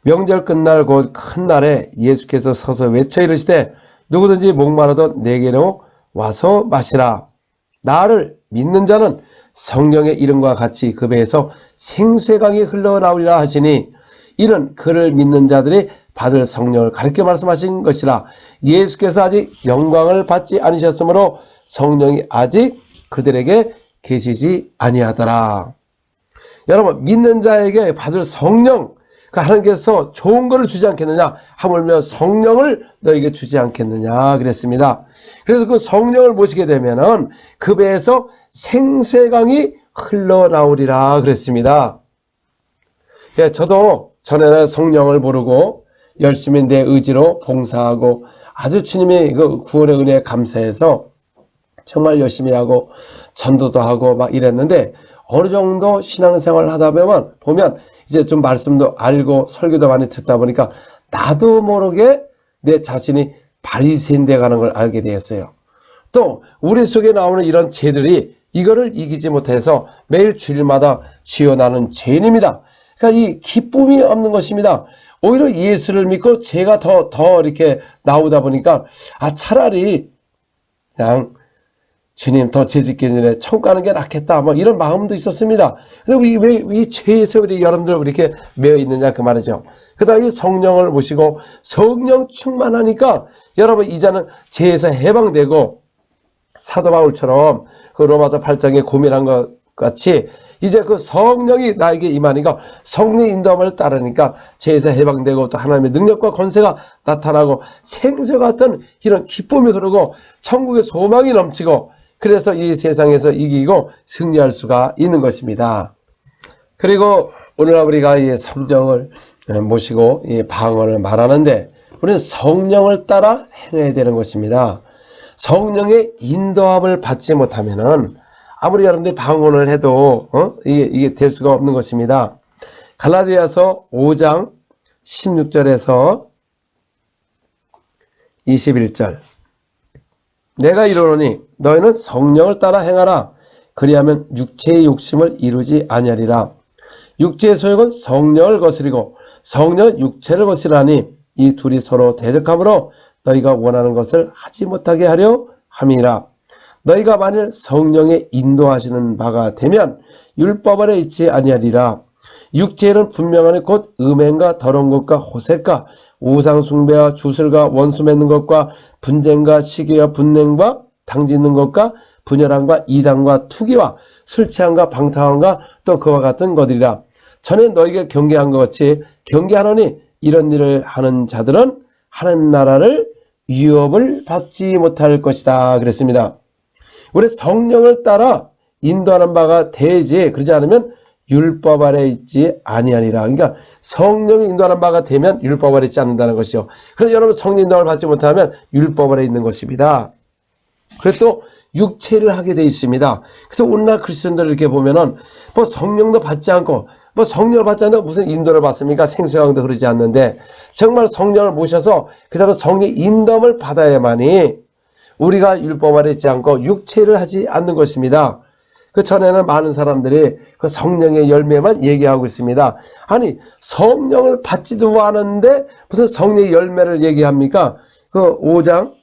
S3: 명절 끝날 곧 큰 날에 예수께서 서서 외쳐 이르시되 누구든지 목마르도 내게로 와서 마시라. 나를 믿는 자는 성령의 이름과 같이 그 배에서 생수의 강이 흘러나오리라 하시니, 이는 그를 믿는 자들이 받을 성령을 가르쳐 말씀하신 것이라. 예수께서 아직 영광을 받지 않으셨으므로 성령이 아직 그들에게 계시지 아니하더라. 여러분, 믿는 자에게 받을 성령, 하나님께서 좋은 것을 주지 않겠느냐, 하물며 성령을 너에게 주지 않겠느냐 그랬습니다. 그래서 그 성령을 모시게 되면은 그 배에서 생수의 강이 흘러나오리라 그랬습니다. 예, 저도 전에는 성령을 모르고 열심히 내 의지로 봉사하고 아주 주님의 그 구원의 은혜에 감사해서 정말 열심히 하고 전도도 하고 막 이랬는데, 어느 정도 신앙생활을 하다 보면 이제 좀 말씀도 알고 설교도 많이 듣다 보니까 나도 모르게 내 자신이 바리새인 돼 가는 걸 알게 되었어요. 또 우리 속에 나오는 이런 죄들이 이거를 이기지 못해서 매일 주일마다 주여 나는 죄인입니다. 그러니까 이 기쁨이 없는 것입니다. 오히려 예수를 믿고 죄가 더 이렇게 나오다 보니까 차라리 그냥 주님 더 죄짓기 전에 천국 가는 게 낫겠다, 뭐 이런 마음도 있었습니다. 근데 왜 죄에서 우리 여러분들 이렇게 매여 있느냐 그 말이죠. 그다음에 성령을 모시고 성령 충만하니까 여러분 이제는 죄에서 해방되고, 사도 바울처럼 그 로마서 8장에 고민한 것 같이 이제 그 성령이 나에게 임하니까, 성령의 인도함을 따르니까 죄에서 해방되고 또 하나님의 능력과 권세가 나타나고 생수 같은 이런 기쁨이 흐르고 천국의 소망이 넘치고, 그래서 이 세상에서 이기고 승리할 수가 있는 것입니다. 그리고 오늘 우리가 이 성령을 모시고 이 방언을 말하는데 우리는 성령을 따라 행해야 되는 것입니다. 성령의 인도함을 받지 못하면은 아무리 여러분들이 방언을 해도 이게 될 수가 없는 것입니다. 갈라디아서 5장 16절에서 21절. 내가 이르노니 너희는 성령을 따라 행하라. 그리하면 육체의 욕심을 이루지 아니하리라. 육체의 소욕은 성령을 거스리고 성령은 육체를 거스리라니 이 둘이 서로 대적하므로 너희가 원하는 것을 하지 못하게 하려 함이라. 너희가 만일 성령의 인도하시는 바가 되면 율법 아래 있지 아니하리라. 육체에는 분명하니 곧 음행과 더러운 것과 호색과 우상숭배와 주술과 원수 맺는 것과 분쟁과 시기와 분냉과 당짓는 것과 분열함과 이단과 투기와 술 취함과 방탕함과 또 그와 같은 것이라. 전에 너희가 경계한 것 같이 경계하노니 이런 일을 하는 자들은 하나님 나라를 유업을 받지 못할 것이다 그랬습니다. 우리 성령을 따라 인도하는 바가 되지, 그러지 않으면 율법 아래 있지 아니하리라. 그러니까 성령이 인도하는 바가 되면 율법 아래 있지 않는다는 것이죠. 그래서 여러분 성령 인도를 받지 못하면 율법 아래 있는 것입니다. 그리고 또 육체를 하게 돼 있습니다. 그래서 오늘날 크리스천들 이렇게 보면은 뭐 성령도 받지 않고 뭐 성령을 받지 않는다고 무슨 인도를 받습니까? 생수강도 흐르지 않는데, 정말 성령을 모셔서 그 다음에 성령 인도함을 받아야만이 우리가 율법 아래 있지 않고 육체를 하지 않는 것입니다. 그 전에는 많은 사람들이 그 성령의 열매만 얘기하고 있습니다. 아니 성령을 받지도 않았는데 무슨 성령의 열매를 얘기합니까? 그 5장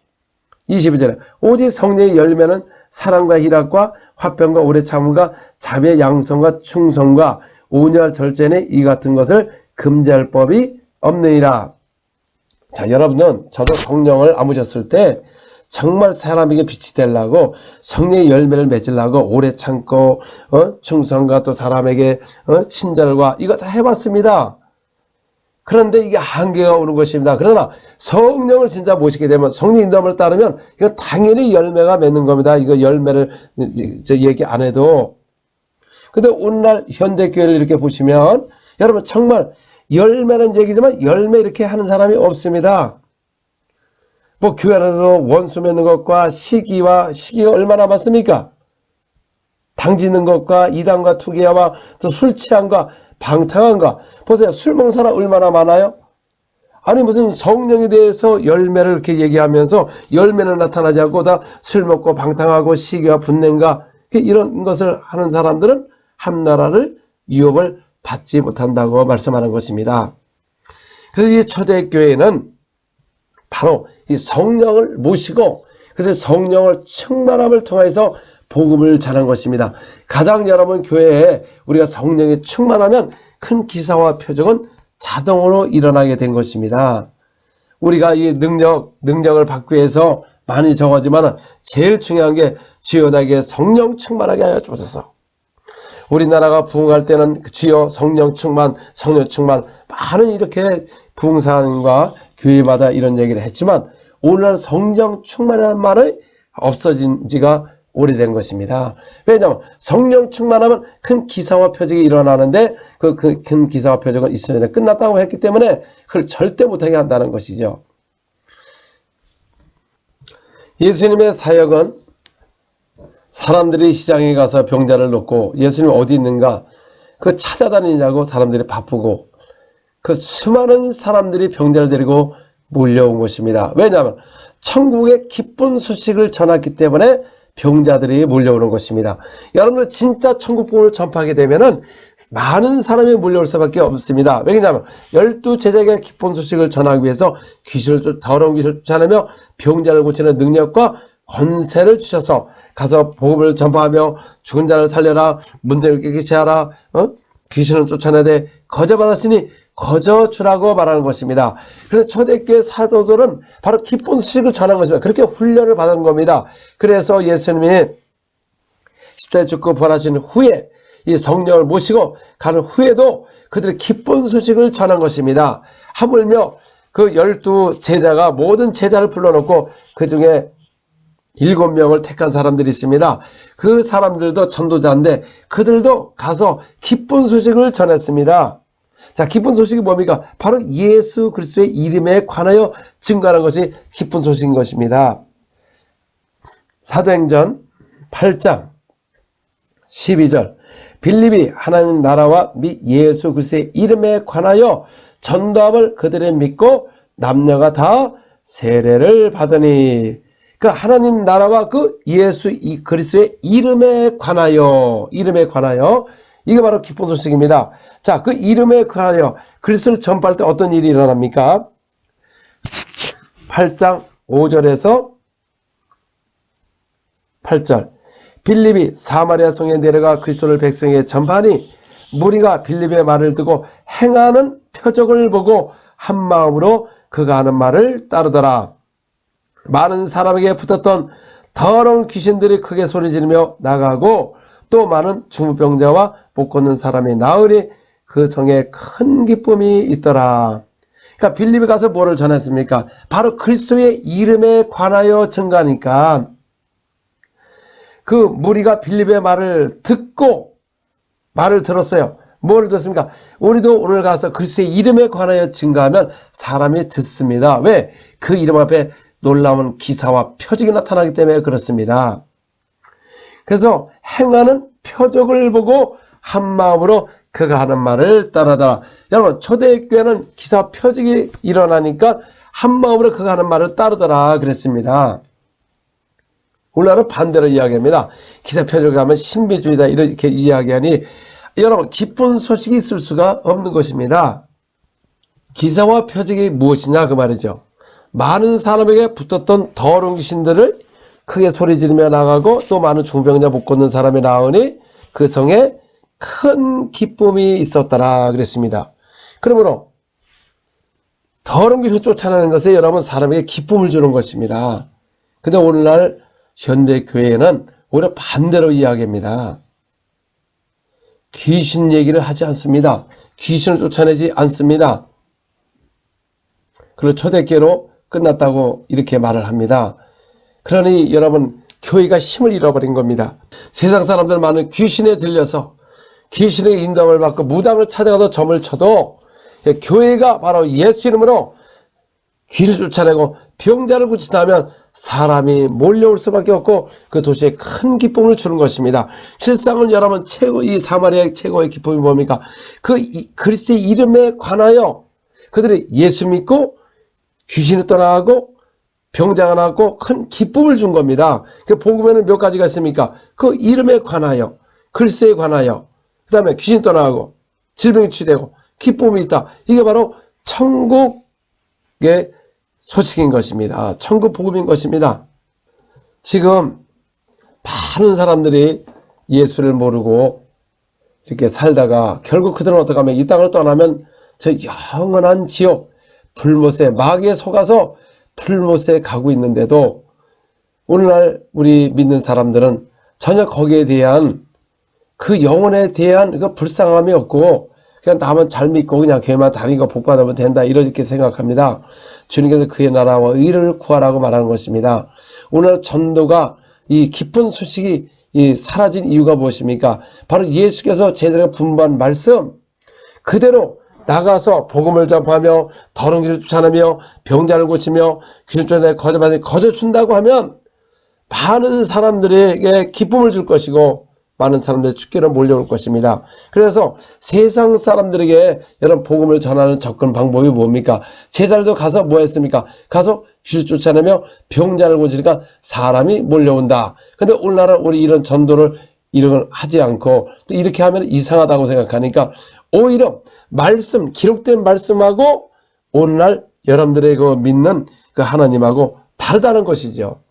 S3: 22절에 오직 성령의 열매는 사랑과 희락과 화평과 오래 참음과 자비의 양성과 충성과 온유할 절제니 이 같은 것을 금지할 법이 없느니라. 자, 여러분은 저도 성령을 안으셨을 때 정말 사람에게 빛이 되려고 성령의 열매를 맺으려고 오래 참고 충성과 또 사람에게 친절과 이거 다 해봤습니다. 그런데 이게 한계가 오는 것입니다. 그러나 성령을 진짜 모시게 되면 성령 인도함을 따르면 이거 당연히 열매가 맺는 겁니다. 이거 열매를 저 얘기 안 해도. 근데 오늘날 현대교회를 이렇게 보시면 여러분 정말 열매는 얘기지만 열매 이렇게 하는 사람이 없습니다. 뭐 교회 안에서 원수 맺는 것과 시기가 얼마나 많습니까? 당지는 것과 이단과 투기와 또 술 취함과 방탕함과 보세요. 술 먹는 사람 얼마나 많아요? 아니 무슨 성령에 대해서 열매를 이렇게 얘기하면서 열매는 나타나지 않고 다 술 먹고 방탕하고 시기와 분냄과 이런 것을 하는 사람들은 한 나라를 유업을 받지 못한다고 말씀하는 것입니다. 그래서 이 초대교회는 바로 이 성령을 모시고 그래서 성령을 충만함을 통해서 복음을 전한 것입니다. 가장 여러분 교회에 우리가 성령이 충만하면 큰 기사와 표적은 자동으로 일어나게 된 것입니다. 우리가 이 능력을 받기 위해서 많이 적어지만 제일 중요한 게 주여 나에게 성령 충만하게 하여 주소서. 우리나라가 부흥할 때는 주여 성령 충만, 성령 충만 많은 이렇게 부흥사님과 교회마다 이런 얘기를 했지만 오늘날 성령 충만이라는 말이 없어진 지가 오래된 것입니다. 왜냐하면 성령 충만하면 큰 기사와 표적이 일어나는데 그 큰 기사와 표적은 있어야 돼. 끝났다고 했기 때문에 그걸 절대 못하게 한다는 것이죠. 예수님의 사역은 사람들이 시장에 가서 병자를 놓고 예수님 어디 있는가 그 찾아다니냐고 사람들이 바쁘고 그 수많은 사람들이 병자를 데리고 몰려온 것입니다. 왜냐하면 천국의 기쁜 소식을 전했기 때문에 병자들이 몰려오는 것입니다. 여러분들 진짜 천국 복음을 전파하게 되면은 많은 사람이 몰려올 수밖에 없습니다. 왜냐하면 12제자에게 기쁜 소식을 전하기 위해서 더러운 귀신을 쫓아내며 병자를 고치는 능력과 권세를 주셔서 가서 복음을 전파하며 죽은 자를 살려라, 문제를 깨끗이 하라, 귀신을 쫓아내되 거저 받았으니 거저 주라고 말하는 것입니다. 그래서 초대교회 사도들은 바로 기쁜 소식을 전한 것입니다. 그렇게 훈련을 받은 겁니다. 그래서 예수님이 십자가에 죽고 부활하신 후에 이 성령을 모시고 가는 후에도 그들의 기쁜 소식을 전한 것입니다. 하물며 그 12제자가 모든 제자를 불러놓고 그 중에 7명을 택한 사람들이 있습니다. 그 사람들도 전도자인데 그들도 가서 기쁜 소식을 전했습니다. 자, 기쁜 소식이 뭡니까? 바로 예수 그리스도의 이름에 관하여 증거하는 것이 기쁜 소식인 것입니다. 사도행전 8장 12절 빌립이 하나님 나라와 및 예수 그리스도의 이름에 관하여 전도함을 그들이 믿고 남녀가 다 세례를 받으니 그 하나님 나라와 그 예수 그리스도의 이름에 관하여 이게 바로 기쁜 소식입니다. 자, 그 이름에 관하여 그리스도를 전파할 때 어떤 일이 일어납니까? 8장 5절에서 8절 빌립이 사마리아 성에 내려가 그리스도를 백성에게 전파하니 무리가 빌립의 말을 듣고 행하는 표적을 보고 한 마음으로 그가 하는 말을 따르더라. 많은 사람에게 붙었던 더러운 귀신들이 크게 소리지르며 나가고 또 많은 중풍병자와 못 걷는 사람이 나으니 그 성에 큰 기쁨이 있더라. 그러니까 빌립에 가서 뭐를 전했습니까? 바로 그리스도의 이름에 관하여 증가하니까 그 무리가 빌립의 말을 듣고 말을 들었어요. 뭘 듣습니까? 우리도 오늘 가서 그리스도의 이름에 관하여 증가하면 사람이 듣습니다. 왜? 그 이름 앞에 놀라운 기사와 표적이 나타나기 때문에 그렇습니다. 그래서 행하는 표적을 보고 한 마음으로 그가 하는 말을 따르더라. 여러분 초대교회는 기사 표적이 일어나니까 한 마음으로 그가 하는 말을 따르더라 그랬습니다. 오늘날은 반대로 이야기합니다. 기사 표적을 하면 신비주의다 이렇게 이야기하니 여러분 기쁜 소식이 있을 수가 없는 것입니다. 기사와 표적이 무엇이냐 그 말이죠. 많은 사람에게 붙었던 더러운 귀신들을 크게 소리 지르며 나가고 또 많은 중병자 못 걷는 사람이 나오니 그 성에 큰 기쁨이 있었더라 그랬습니다. 그러므로 더러운 귀신을 쫓아내는 것에 여러분 사람에게 기쁨을 주는 것입니다. 근데 오늘날 현대교회는 오히려 반대로 이야기합니다. 귀신 얘기를 하지 않습니다. 귀신을 쫓아내지 않습니다. 그리고 초대교회로 끝났다고 이렇게 말을 합니다. 그러니 여러분, 교회가 힘을 잃어버린 겁니다. 세상 사람들 많은 귀신에 들려서 귀신의 인도함을 받고 무당을 찾아가서 점을 쳐도 교회가 바로 예수 이름으로 귀를 쫓아내고 병자를 고친다면 사람이 몰려올 수밖에 없고 그 도시에 큰 기쁨을 주는 것입니다. 실상은 여러분, 이 사마리아의 최고의 기쁨이 뭡니까? 그리스도의 이름에 관하여 그들이 예수 믿고 귀신이 떠나가고 병자가 나고 큰 기쁨을 준 겁니다. 그 복음에는 몇 가지가 있습니까? 그 이름에 관하여, 그리스도에 관하여, 그 다음에 귀신이 떠나가고 질병이 치유되고 기쁨이 있다. 이게 바로 천국의 소식인 것입니다. 천국 복음인 것입니다. 지금 많은 사람들이 예수를 모르고 이렇게 살다가 결국 그들은 어떻게 하면 이 땅을 떠나면 저 영원한 지옥, 불못에, 마귀에 속아서 불못에 가고 있는데도 오늘날 우리 믿는 사람들은 전혀 거기에 대한 그 영혼에 대한 그 불쌍함이 없고 그냥 나만 잘 믿고 그냥 교회만 다니고 복받으면 된다 이렇게 생각합니다. 주님께서 그의 나라와 의를 구하라고 말하는 것입니다. 오늘 전도가 이 기쁜 소식이 사라진 이유가 무엇입니까? 바로 예수께서 제자들에게 분부한 말씀 그대로 나가서 복음을 전파하며 더러운 길을 쫓아내며 병자를 고치며 귀신 쫓아내 거저준다고 하면 많은 사람들에게 기쁨을 줄 것이고 많은 사람들이 주께로 몰려올 것입니다. 그래서 세상 사람들에게 여러분 복음을 전하는 접근 방법이 뭡니까? 제자들도 가서 뭐 했습니까? 가서 귀신 쫓아내며 병자를 고치니까 사람이 몰려온다. 근데 오늘날은 우리 이런 전도를 이런 걸 하지 않고 또 이렇게 하면 이상하다고 생각하니까 오히려 말씀, 기록된 말씀하고 오늘날 여러분들의 그 믿는 그 하나님하고 다르다는 것이죠.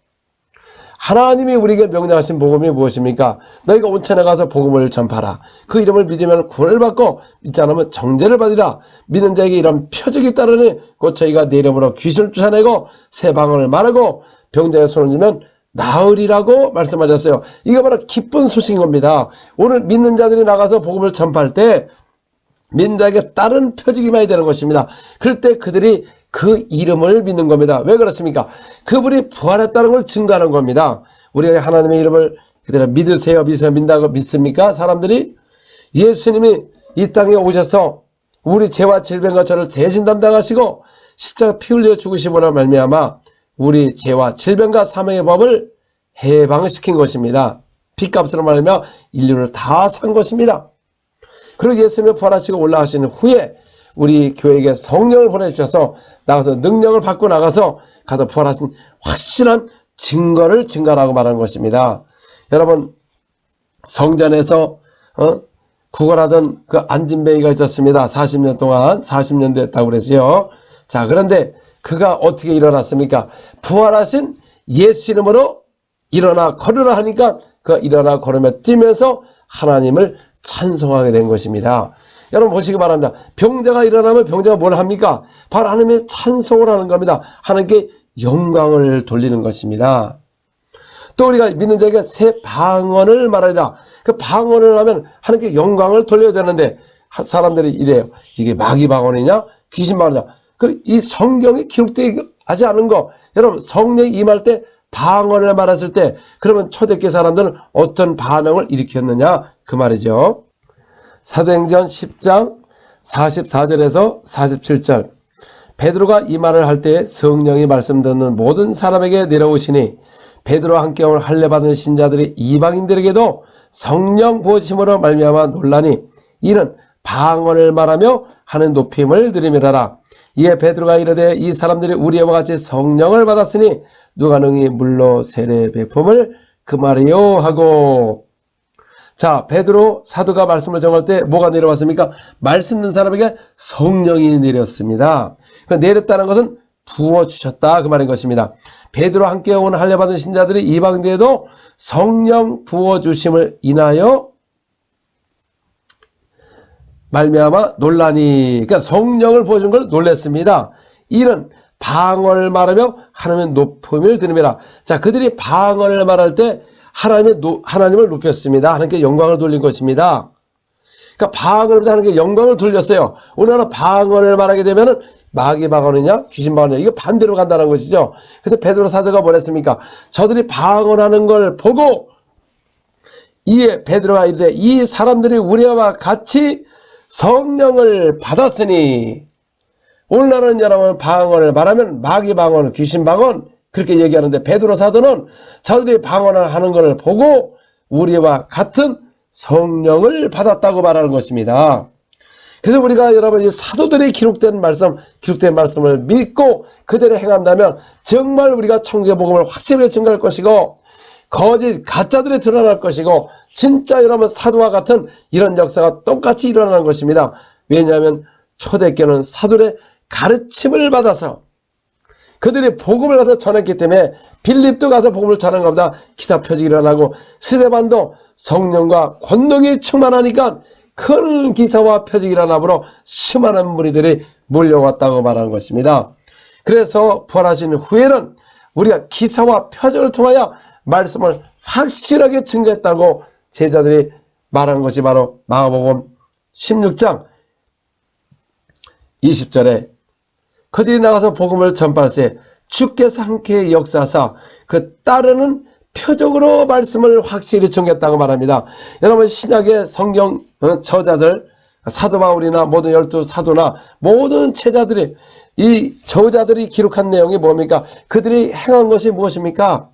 S3: 하나님이 우리에게 명령하신 복음이 무엇입니까? 너희가 온천에 가서 복음을 전파하라. 그 이름을 믿으면 구원을 받고 믿지 않으면 정죄를 받으라. 믿는 자에게 이런 표적이 따르니 곧 저희가 내 이름으로 귀신을 쫓아내고 새 방언을 말하고 병자의 손을 쥐면 나으리라고 말씀하셨어요. 이게 바로 기쁜 소식인 겁니다. 오늘 믿는 자들이 나가서 복음을 전파할 때 믿는 자에게 다른 표적이 많이 되는 것입니다. 그럴 때 그들이 그 이름을 믿는 겁니다. 왜 그렇습니까? 그분이 부활했다는 걸 증거하는 겁니다. 우리가 하나님의 이름을 그대로 믿으세요, 믿다고 믿습니까? 사람들이 예수님이 이 땅에 오셔서 우리 죄와 질병과 저를 대신 담당하시고 십자가 피 흘려 죽으심으로 말미암아 우리 죄와 질병과 사망의 법을 해방시킨 것입니다. 피값으로 말하며 인류를 다 산 것입니다. 그리고 예수님이 부활하시고 올라가신 후에 우리 교회에게 성령을 보내주셔서 나가서 능력을 받고 나가서 가서 부활하신 확실한 증거를 증거라고 말하는 것입니다. 여러분, 성전에서 구걸하던 그 안진뱅이가 있었습니다. 40년 동안 40년 됐다고 그러지요. 자, 그런데 그가 어떻게 일어났습니까? 부활하신 예수 이름으로 일어나 걸으라 하니까 그가 일어나 걸으며 뛰면서 하나님을 찬송하게 된 것입니다. 여러분 보시기 바랍니다. 병자가 일어나면 병자가 뭘 합니까? 바로 하나님의 찬송을 하는 겁니다. 하나님께 영광을 돌리는 것입니다. 또 우리가 믿는 자에게 새 방언을 말하리라. 그 방언을 하면 하나님께 영광을 돌려야 되는데 사람들이 이래요. 이게 마귀 방언이냐? 귀신 방언이냐? 이 성경이 기록되지 않은 거. 여러분 성령이 임할 때 방언을 말했을 때 그러면 초대교회 사람들은 어떤 반응을 일으켰느냐? 그 말이죠. 사도행전 10장 44절에서 47절 베드로가 이 말을 할 때 성령이 말씀 듣는 모든 사람에게 내려오시니 베드로와 함께 온 할례받은 신자들이 이방인들에게도 성령 부어주심으로 말미암아 놀라니 이는 방언을 말하며 하는 높임을 드리미라라. 이에 베드로가 이르되 이 사람들이 우리와 같이 성령을 받았으니 누가 능히 물로 세례 베품을 금하리요 하고. 자, 베드로 사도가 말씀을 전할 때 뭐가 내려왔습니까? 말씀 듣는 사람에게 성령이 내렸습니다. 내렸다는 것은 부어주셨다 그 말인 것입니다. 베드로와 함께 온 할례받은 신자들이 이방인들에도 성령 부어주심을 인하여 말미암아 놀라니, 그러니까 성령을 부어준 걸 놀랐습니다. 이는 방언을 말하며 하나님의 높음을 드리미라. 자, 그들이 방언을 말할 때 하나님을 높였습니다. 하나님께 영광을 돌린 것입니다. 그러니까 방언을 하는 게 영광을 돌렸어요. 오늘은 방언을 말하게 되면은 마귀 방언이냐 귀신 방언이냐 이거 반대로 간다는 것이죠. 그래서 베드로 사도가 뭐랬습니까? 저들이 방언하는 걸 보고 이에 베드로가 이르되 이 사람들이 우리와 같이 성령을 받았으니, 오늘날은 여러분 방언을 말하면 마귀 방언, 귀신 방언 그렇게 얘기하는데 베드로 사도는 저들이 방언을 하는 것을 보고 우리와 같은 성령을 받았다고 말하는 것입니다. 그래서 우리가 여러분 이 사도들이 기록된 말씀을 믿고 그대로 행한다면 정말 우리가 천국의 복음을 확실하게 증거할 것이고 거짓 가짜들이 드러날 것이고 진짜 여러분 사도와 같은 이런 역사가 똑같이 일어나는 것입니다. 왜냐하면 초대교는 사도의 가르침을 받아서 그들이 복음을 가서 전했기 때문에 빌립도 가서 복음을 전한 것보다 기사 표적이 일어나고 스데반도 성령과 권능이 충만하니까 큰 기사와 표적이 일어나므로 수많은 무리들이 몰려왔다고 말하는 것입니다. 그래서 부활하신 후에는 우리가 기사와 표적을 통하여 말씀을 확실하게 증거했다고 제자들이 말한 것이 바로 마가복음 16장 20절에 그들이 나가서 복음을 전파할세 주께서 함께 역사하사 그 따르는 표적으로 말씀을 확실히 증거했다고 말합니다. 여러분 신약의 성경 저자들 사도 바울이나 모든 12사도나 모든 제자들이 이 저자들이 기록한 내용이 뭡니까? 그들이 행한 것이 무엇입니까?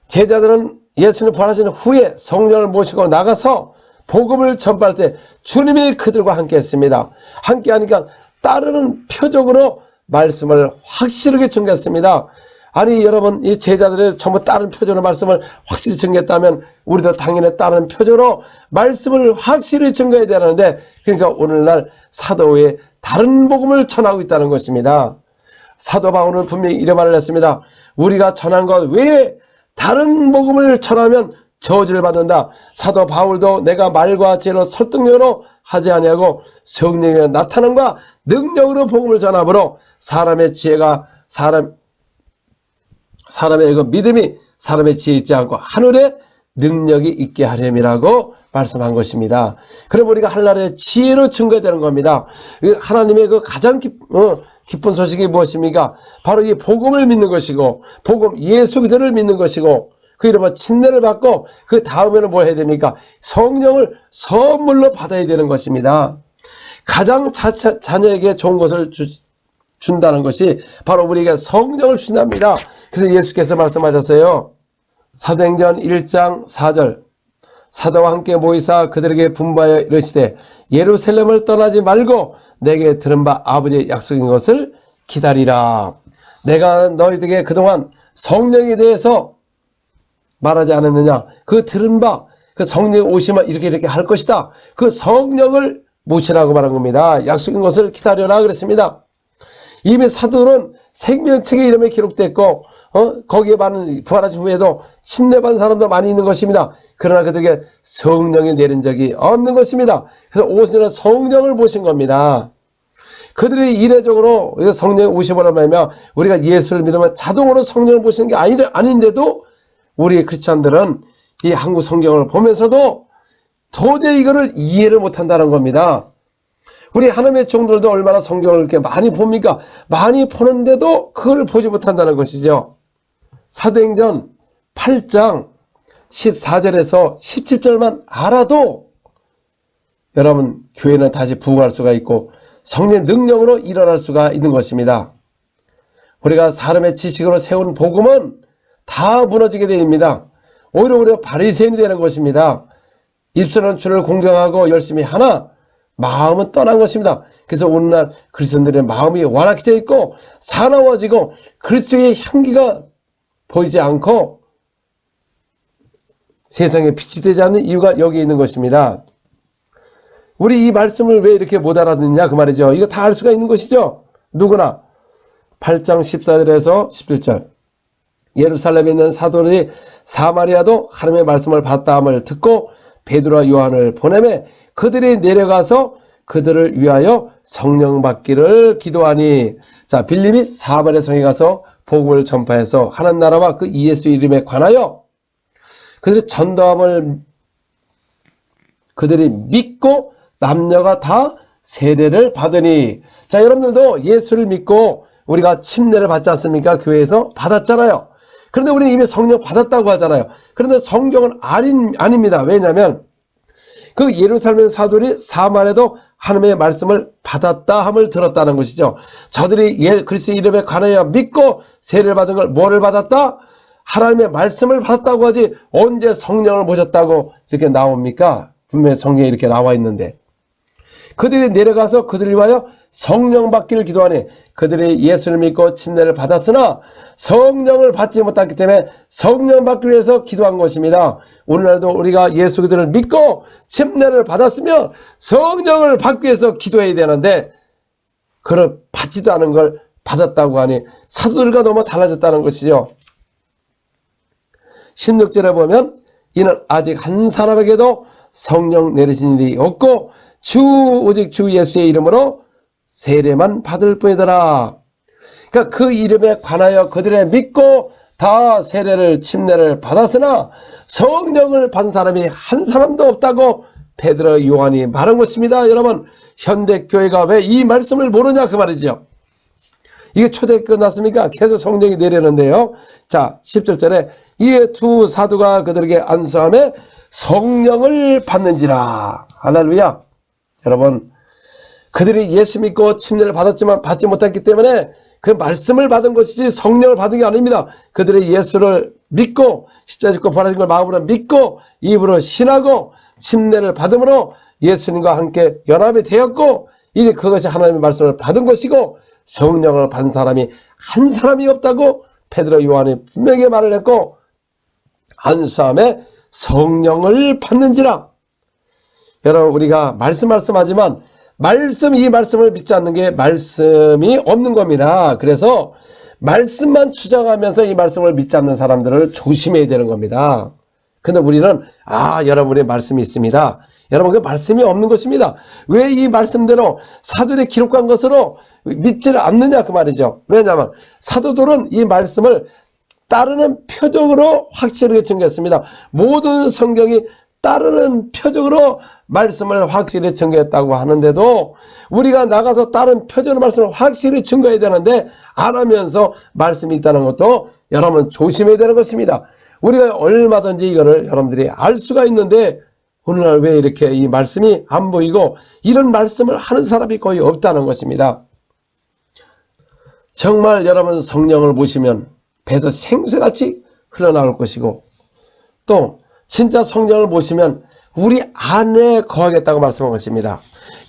S3: 제자들은 예수님 부활하신 후에 성령을 모시고 나가서 복음을 전파할 때 주님이 그들과 함께 했습니다. 함께 하니까 따르는 표적으로 말씀을 확실하게 증거했습니다. 아니 여러분 이 제자들이 전부 다른 표적으로 말씀을 확실히 증거했다면 우리도 당연히 다른 표적으로 말씀을 확실히 증거해야 되는데, 그러니까 오늘날 사도 외에 다른 복음을 전하고 있다는 것입니다. 사도 바울은 분명히 이런 말을 했습니다. 우리가 전한 것 외에 다른 복음을 전하면 저주를 받는다. 사도 바울도 내가 말과 지혜로 설득력으로 하지 아니하고 성령의 나타남과 능력으로 복음을 전함으로 사람의 지혜가 사람의 그 믿음이 사람의 지혜 있지 않고 하늘에 능력이 있게 하렴이라고 말씀한 것입니다. 그럼 우리가 하늘나라의 지혜로 증거해야 되는 겁니다. 하나님의 그 가장 기쁜 소식이 무엇입니까? 바로 이 복음을 믿는 것이고 복음 예수 그리스도를 믿는 것이고 그 이름으로 침례를 받고 그 다음에는 뭐 해야 됩니까? 성령을 선물로 받아야 되는 것입니다. 가장 자녀에게 좋은 것을 준다는 것이 바로 우리에게 성령을 주신답니다. 그래서 예수께서 말씀하셨어요. 사도행전 1장 4절 사도와 함께 모이사 그들에게 분부하여 이르시되 예루살렘을 떠나지 말고 내게 들은 바 아버지의 약속인 것을 기다리라. 내가 너희들에게 그동안 성령에 대해서 말하지 않았느냐? 그 들은 바 그 성령이 오시면 이렇게 할 것이다. 그 성령을 모시라고 말한 겁니다. 약속인 것을 기다려라 그랬습니다. 이미 사도는 생명책의 이름에 기록됐고 거기에 많은 부활하신 후에도 침례받은 사람도 많이 있는 것입니다. 그러나 그들에게 성령이 내린 적이 없는 것입니다. 그래서 오시는 성령을 모신 겁니다. 그들이 이례적으로 성령이 오시버리면 말이면 우리가 예수를 믿으면 자동으로 성령을 모시는 게 아닌데도 우리 크리스찬들은 이 한국 성경을 보면서도 도저히 이거를 이해를 못한다는 겁니다. 우리 하나님의 종들도 얼마나 성경을 이렇게 많이 봅니까? 많이 보는데도 그걸 보지 못한다는 것이죠. 사도행전 8장 14절에서 17절만 알아도 여러분 교회는 다시 부흥할 수가 있고 성령의 능력으로 일어날 수가 있는 것입니다. 우리가 사람의 지식으로 세운 복음은 다 무너지게 됩니다. 오히려 우리가 바리새인이 되는 것입니다. 입술은 주를 공경하고 열심히 하나 마음은 떠난 것입니다. 그래서 오늘날 그리스도인들의 마음이 완악해져 있고 사나워지고 그리스도의 향기가 보이지 않고 세상에 빛이 되지 않는 이유가 여기 있는 것입니다. 우리 이 말씀을 왜 이렇게 못 알아듣냐 그 말이죠. 이거 다 알 수가 있는 것이죠. 누구나. 8장 14절에서 17절 예루살렘에 있는 사도들이 사마리아도 하나님의 말씀을 받다함을 듣고 베드로와 요한을 보내매 그들이 내려가서 그들을 위하여 성령 받기를 기도하니. 자, 빌립이 사마리아 성에 가서 복음을 전파해서 하나님 나라와 그 예수 이름에 관하여 그들이 전도함을 그들이 믿고 남녀가 다 세례를 받으니. 자, 여러분들도 예수를 믿고 우리가 침례를 받지 않습니까? 교회에서 받았잖아요. 그런데 우리는 이미 성령 받았다고 하잖아요. 그런데 성경은 아닙니다. 왜냐하면 그 예루살렘 사도들이 사마리아에도 하나님의 말씀을 받았다 함을 들었다는 것이죠. 저들이 그리스도의 이름에 관하여 믿고 세례를 받은 걸 뭐를 받았다? 하나님의 말씀을 받았다고 하지 언제 성령을 모셨다고 이렇게 나옵니까? 분명히 성경에 이렇게 나와 있는데, 그들이 내려가서 그들을 위하여 성령 받기를 기도하니 그들이 예수를 믿고 침례를 받았으나 성령을 받지 못했기 때문에 성령 받기 위해서 기도한 것입니다. 오늘날도 우리가 예수 그들을 믿고 침례를 받았으면 성령을 받기 위해서 기도해야 되는데, 그걸 받지도 않은 걸 받았다고 하니 사도들과 너무 달라졌다는 것이죠. 16절에 보면 이는 아직 한 사람에게도 성령 내리신 일이 없고 오직 주 예수의 이름으로 세례만 받을 뿐이더라. 그러니까 그 이름에 관하여 그들의 믿고 다 세례를 침례를 받았으나 성령을 받은 사람이 한 사람도 없다고 베드로 요한이 말한 것입니다. 여러분, 현대교회가 왜 이 말씀을 모르냐 그 말이죠. 이게 초대기 끝났습니까? 계속 성령이 내리는데요. 자, 17절에 이에 두 사도가 그들에게 안수하며 성령을 받는지라. 할렐루야. 여러분, 그들이 예수 믿고 침례를 받았지만 받지 못했기 때문에 그 말씀을 받은 것이지 성령을 받은 게 아닙니다. 그들이 예수를 믿고 십자가 짓고 부활하신 걸 마음으로 믿고 입으로 신하고 침례를 받음으로 예수님과 함께 연합이 되었고, 이제 그것이 하나님의 말씀을 받은 것이고 성령을 받은 사람이 한 사람이 없다고 베드로 요한이 분명히 말을 했고, 안수함에 성령을 받는지라. 여러분, 우리가 말씀하지만 이 말씀을 믿지 않는 게 말씀이 없는 겁니다. 그래서 말씀만 주장하면서 이 말씀을 믿지 않는 사람들을 조심해야 되는 겁니다. 근데 우리는 여러분의 말씀이 있습니다. 여러분, 그 말씀이 없는 것입니다. 왜 이 말씀대로 사도들이 기록한 것으로 믿지를 않느냐 그 말이죠. 왜냐하면 사도들은 이 말씀을 따르는 표적으로 확실하게 증거했습니다. 모든 성경이 따르는 표적으로 말씀을 확실히 증거했다고 하는데도 우리가 나가서 다른 표적으로 말씀을 확실히 증거해야 되는데 안 하면서 말씀이 있다는 것도 여러분 조심해야 되는 것입니다. 우리가 얼마든지 이거를 여러분들이 알 수가 있는데 오늘날 왜 이렇게 이 말씀이 안 보이고 이런 말씀을 하는 사람이 거의 없다는 것입니다. 정말 여러분 성령을 보시면 배에서 생수같이 흘러나올 것이고, 또 진짜 성령을 보시면 우리 안에 거하겠다고 말씀한 것입니다.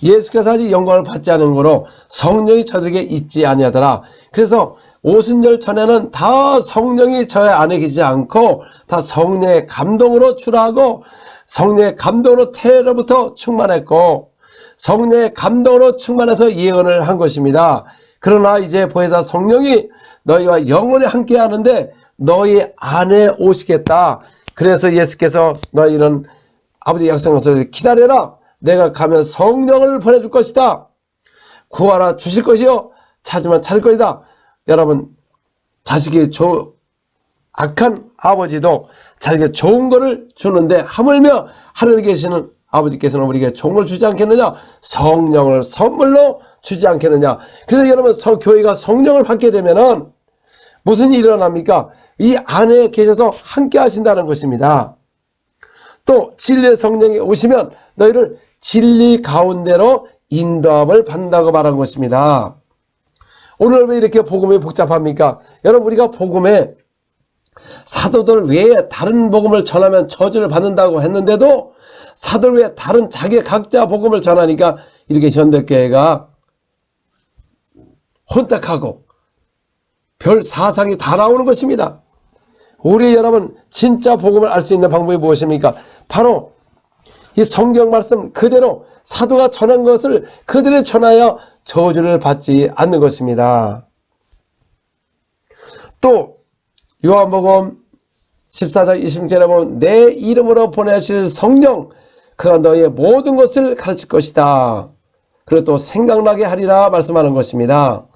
S3: 예수께서 아직 영광을 받지 않은 거로 성령이 저들에게 있지 아니하더라. 그래서 오순절 전에는 다 성령이 저의 안에 계시지 않고 다 성령의 감동으로 출하하고 성령의 감동으로 태로부터 충만했고 성령의 감동으로 충만해서 예언을 한 것입니다. 그러나 이제 보혜사 성령이 너희와 영원히 함께 하는데 너희 안에 오시겠다. 그래서 예수께서 너희는 아버지 약속한 것을 기다려라. 내가 가면 성령을 보내줄 것이다. 구하라 주실 것이요 찾으면 찾을 것이다. 여러분, 자식이 악한 아버지도 자식에게 좋은 것을 주는데 하물며 하늘에 계시는 아버지께서는 우리에게 좋은 걸 주지 않겠느냐? 성령을 선물로 주지 않겠느냐? 그래서 여러분, 교회가 성령을 받게 되면은 무슨 일이 일어납니까? 이 안에 계셔서 함께 하신다는 것입니다. 또 진리의 성령이 오시면 너희를 진리 가운데로 인도함을 받는다고 말한 것입니다. 오늘 왜 이렇게 복음이 복잡합니까? 여러분, 우리가 복음에 사도들 외에 다른 복음을 전하면 저주를 받는다고 했는데도 사도들 외에 다른 자기 각자 복음을 전하니까 이렇게 현대교회가 혼탁하고 별 사상이 다 나오는 것입니다. 우리 여러분, 진짜 복음을 알 수 있는 방법이 무엇입니까? 바로 이 성경 말씀 그대로 사도가 전한 것을 그대로 전하여 저주를 받지 않는 것입니다. 또 요한복음 14장 20절에 보면 내 이름으로 보내실 성령 그가 너희의 모든 것을 가르칠 것이다. 그리고 또 생각나게 하리라 말씀하는 것입니다.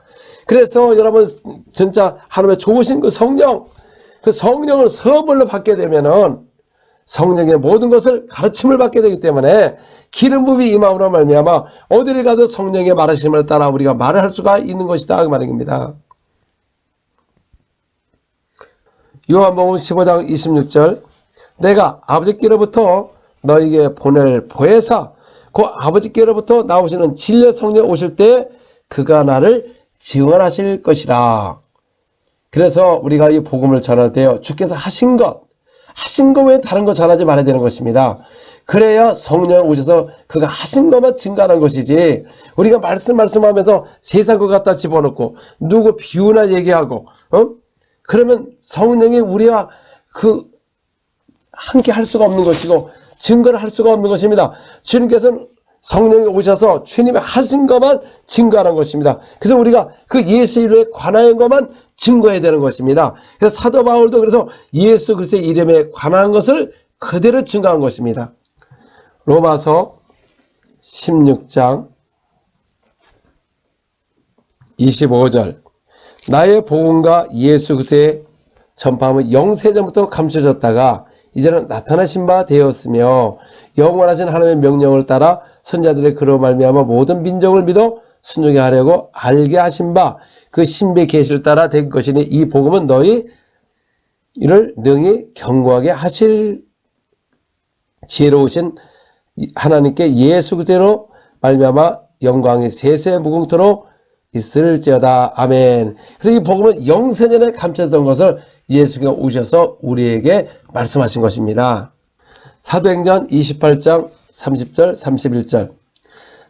S3: 그래서 여러분, 진짜 하나님의 좋으신 그 성령, 그 성령을 선물로 받게 되면은 성령의 모든 것을 가르침을 받게 되기 때문에 기름 부음이 임함으로 말미암아 어디를 가도 성령의 말하심을 따라 우리가 말을 할 수가 있는 것이다 그 말입니다. 요한복음 15장 26절 내가 아버지께로부터 너에게 보낼 보혜사 그 아버지께로부터 나오시는 진리의 성령 오실 때 그가 나를 증언하실 것이라. 그래서 우리가 이 복음을 전할 때요 주께서 하신 것 외에 다른 거 전하지 말아야 되는 것입니다. 그래야 성령 오셔서 그가 하신 것만 증가하는 것이지 우리가 말씀하면서 세상 것 갖다 집어넣고 누구 비유나 얘기하고 그러면 성령이 우리와 함께 할 수가 없는 것이고 증거를 할 수가 없는 것입니다. 주님께서는 성령이 오셔서 주님이 하신 것만 증거하는 것입니다. 그래서 우리가 그 예수 이름에 관한 것만 증거해야 되는 것입니다. 그래서 사도 바울도 그래서 예수 그리스도의 이름에 관한 것을 그대로 증거한 것입니다. 로마서 16장 25절 나의 복음과 예수 그리스도의 전파함은 영세전부터 감춰졌다가 이제는 나타나신 바 되었으며 영원하신 하나님의 명령을 따라 선자들의 그로 말미암아 모든 민족을 믿어 순종하게 하려고 알게 하신 바 그 신비의 계시를 따라 된 것이니 이 복음은 너희 이를 능히 견고하게 하실 지혜로우신 하나님께 예수 그대로 말미암아 영광이 세세 무궁토록 있을지어다. 아멘. 그래서 이 복음은 영세전에 감춰졌던 것을 예수가 오셔서 우리에게 말씀하신 것입니다. 사도행전 28장 30절 31절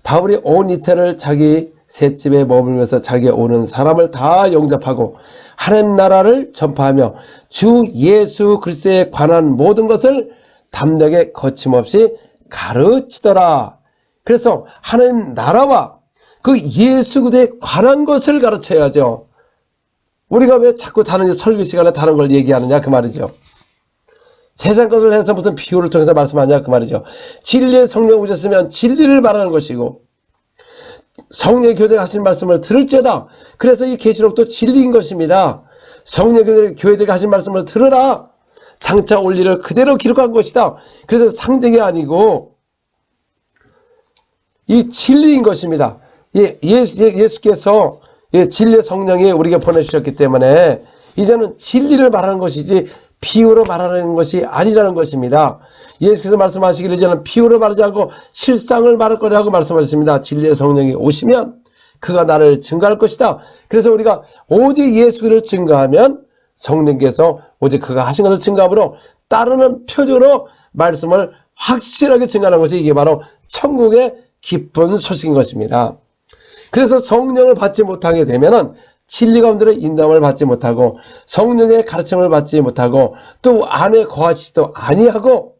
S3: 바울이 온 이태를 자기 셋집에 머물면서 자기가 오는 사람을 다 영접하고 하나님 나라를 전파하며 주 예수 그리스도에 관한 모든 것을 담대하게 거침없이 가르치더라. 그래서 하나님 나라와 그 예수 그리스도에 관한 것을 가르쳐야죠. 우리가 왜 자꾸 다른 설교 시간에 다른 걸 얘기하느냐 그 말이죠. 세상 것을 해서 무슨 비유를 통해서 말씀하냐 그 말이죠. 진리의 성령 오셨으면 진리를 말하는 것이고 성령의 교회가 하신 말씀을 들을지어다. 그래서 이 계시록도 진리인 것입니다. 성령의 교회들이 하신 말씀을 들으라. 장차 올 일을 그대로 기록한 것이다. 그래서 상징이 아니고 이 진리인 것입니다. 예수께서 진리의 성령이 우리에게 보내주셨기 때문에 이제는 진리를 말하는 것이지 비유로 말하는 것이 아니라는 것입니다. 예수께서 말씀하시기를 이제는 비유로 말하지 않고 실상을 말할 거라고 말씀하셨습니다. 진리의 성령이 오시면 그가 나를 증거할 것이다. 그래서 우리가 오직 예수를 증거하면 성령께서 오직 그가 하신 것을 증거함으로 따르는 표적으로 말씀을 확실하게 증거하는 것이 이게 바로 천국의 기쁜 소식인 것입니다. 그래서 성령을 받지 못하게 되면은 진리 가운데로 인도함을 받지 못하고 성령의 가르침을 받지 못하고 또 안에 거하시지도 아니하고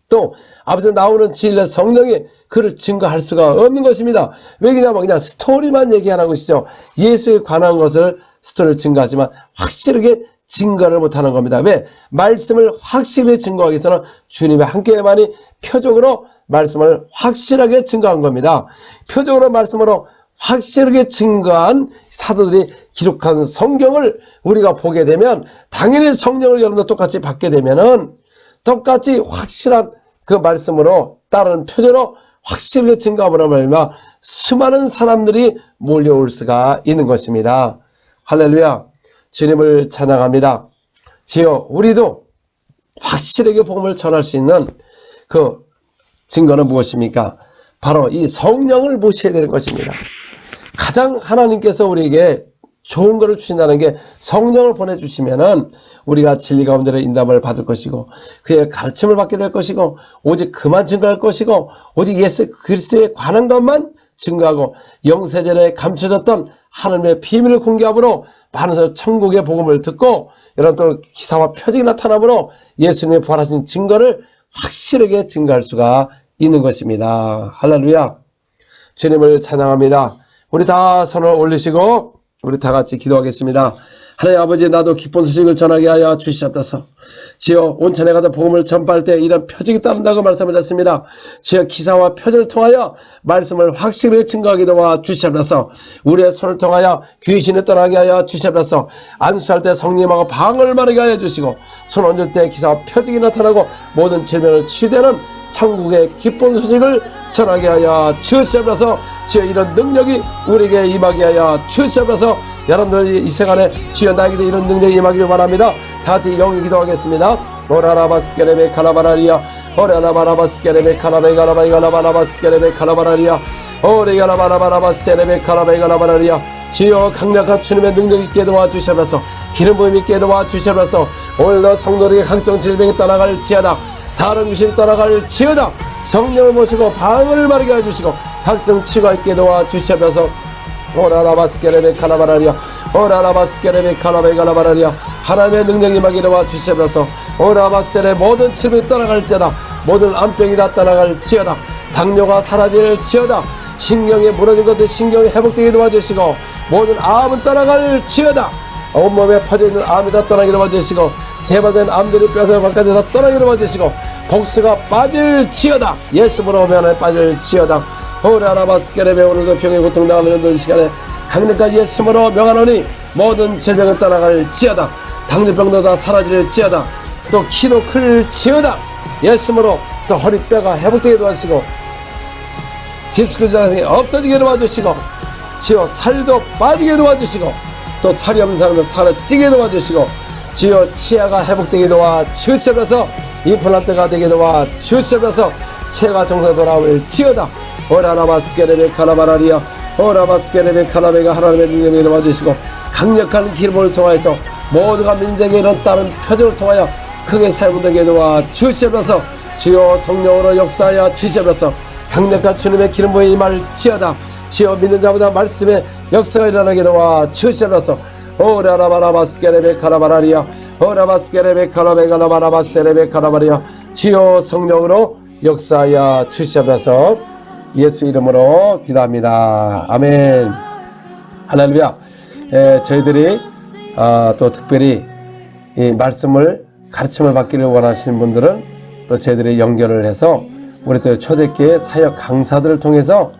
S3: 또 아버지 나오는 진리의 성령이 그를 증거할 수가 없는 것입니다. 왜냐하면 그냥 스토리만 얘기하는 것이죠. 예수에 관한 것을 스토리를 증거하지만 확실하게 증거를 못하는 겁니다. 왜? 말씀을 확실히 증거하기 위해서는 주님의 함께만이 표적으로 말씀을 확실하게 증거한 겁니다. 표적으로 말씀으로 확실하게 증거한 사도들이 기록한 성경을 우리가 보게 되면 당연히 성령을 여러분도 똑같이 받게 되면은 똑같이 확실한 그 말씀으로 따르는 표적으로 확실하게 증거함으로 말미암아 수많은 사람들이 몰려올 수가 있는 것입니다. 할렐루야. 주님을 찬양합니다. 주여 우리도 확실하게 복음을 전할 수 있는 그 증거는 무엇입니까? 바로 이 성령을 모셔야 되는 것입니다. 가장 하나님께서 우리에게 좋은 것을 주신다는 게 성령을 보내주시면은 우리가 진리 가운데로 인담을 받을 것이고 그의 가르침을 받게 될 것이고 오직 그만 증거할 것이고 오직 예수 그리스도에 관한 것만 증거하고 영세전에 감춰졌던 하나님의 비밀을 공개함으로 많은 사람 천국의 복음을 듣고 이런 또 기사와 표적이 나타나므로 예수님의 부활하신 증거를 확실하게 증거할 수가 있는 것입니다. 할렐루야. 주님을 찬양합니다. 우리 다 손을 올리시고 우리 다 같이 기도하겠습니다. 하나님 아버지, 나도 기쁜 소식을 전하게 하여 주시옵소서. 지어 온천에 가서 복음을 전파할 때 이런 표적이 따른다고 말씀하셨습니다. 지어 기사와 표적을 통하여 말씀을 확실히 증거하게 도와 주시옵소서. 우리의 손을 통하여 귀신을 떠나게 하여 주시옵소서. 안수할 때 성령님하고 방언을 말하게 하여 주시고, 손 얹을 때 기사와 표적이 나타나고 모든 질병을 치유되는 천국의 기쁜 소식을 전하게 하여 주시옵소서. 주여 이런 능력이 우리에게 임하게 하여 주시옵소서. 여러분들 이 시간에 주여 나에게도 이런 능력이 임하기를 바랍니다. 다같이 영이 기도하겠습니다. 오라라바스케레베 카라바라리아 오라라바라바스케레베 카라베 가라바이 가라바라바스케레베 카라바라리아 오레가라바라바라바스케레베 카라베 가라바라리아. 주여 강력한 주님의 능력 있게 도와주시옵소서. 기름 부음 있게 도와주시옵소서. 오늘도 성도에게 각종 질병이 떠나갈지어다. 다른 귀신이 떠나갈지어다. 성령을 모시고 방언을 말하게 해주시고 각종 치유가 있게 도와주시옵소서. 오라라바스케레베 카라바라리아 오라라바스케레베 카라베 가라바라리아. 하나님의 능력이 임하게 도와주시옵소서. 오라바스레 모든 질병이 떠나갈지어다. 모든 암병이 다 떠나갈지어다. 당뇨가 사라질지어다. 신경이 무너진 것들 신경이 회복되게 도와주시고 모든 암은 떠나갈지어다. 온몸에 퍼져있는 암이 다 떠나게 도와주시고 재발된 암들이 뼈에서 바깥에 다 떠나게 도와주시고 복수가 빠질지어다. 예수로 오면 빠질지어다. 오라라바스케레베. 오늘도 병의 고통당하는 이 시간에 강력한 예수로 명하노니 모든 질병을 떠나갈지어다. 당뇨병도 다 사라질지어다. 또 키도 클지어다. 예수로 또 허리뼈가 회복되게 도와주시고 디스크 증상이 없어지게 도와주시고 지어 살도 빠지게 도와주시고 또 살이 없는 사람도 살을 찌게 도와주시고 지어 치아가 회복되게 도와주시옵소서. 임플란트가 되게 도와주시옵소서. 치아가 정상 돌아올지어다. 오라라바스케레베 카라바라리아 오라바스케레베 카라베가 하나님의 능력을 도와주시고 강력한 기름을 통하여서 모두가 민족에 이런 다른 표적을 통하여 크게 사용되게 도와주시옵소서. 주여 성령으로 역사하여 주시옵소서. 강력한 주님의 기름 부음이 임할지어다. 지어 믿는 자보다 말씀의 역사가 일어나게 도와주시옵소서. 오라라바라바스케레베 카라바라리아 오라바스케레베 카라베 가라바라바스케레베 카라바리아. 지어 성령으로 역사하여 주시옵소서. 예수 이름으로 기도합니다. 아멘. 할렐루야. 저희들이 또 특별히 이 말씀을 가르침을 받기를 원하시는 분들은 또 저희들이 연결을 해서 우리 또 초대교회 사역 강사들을 통해서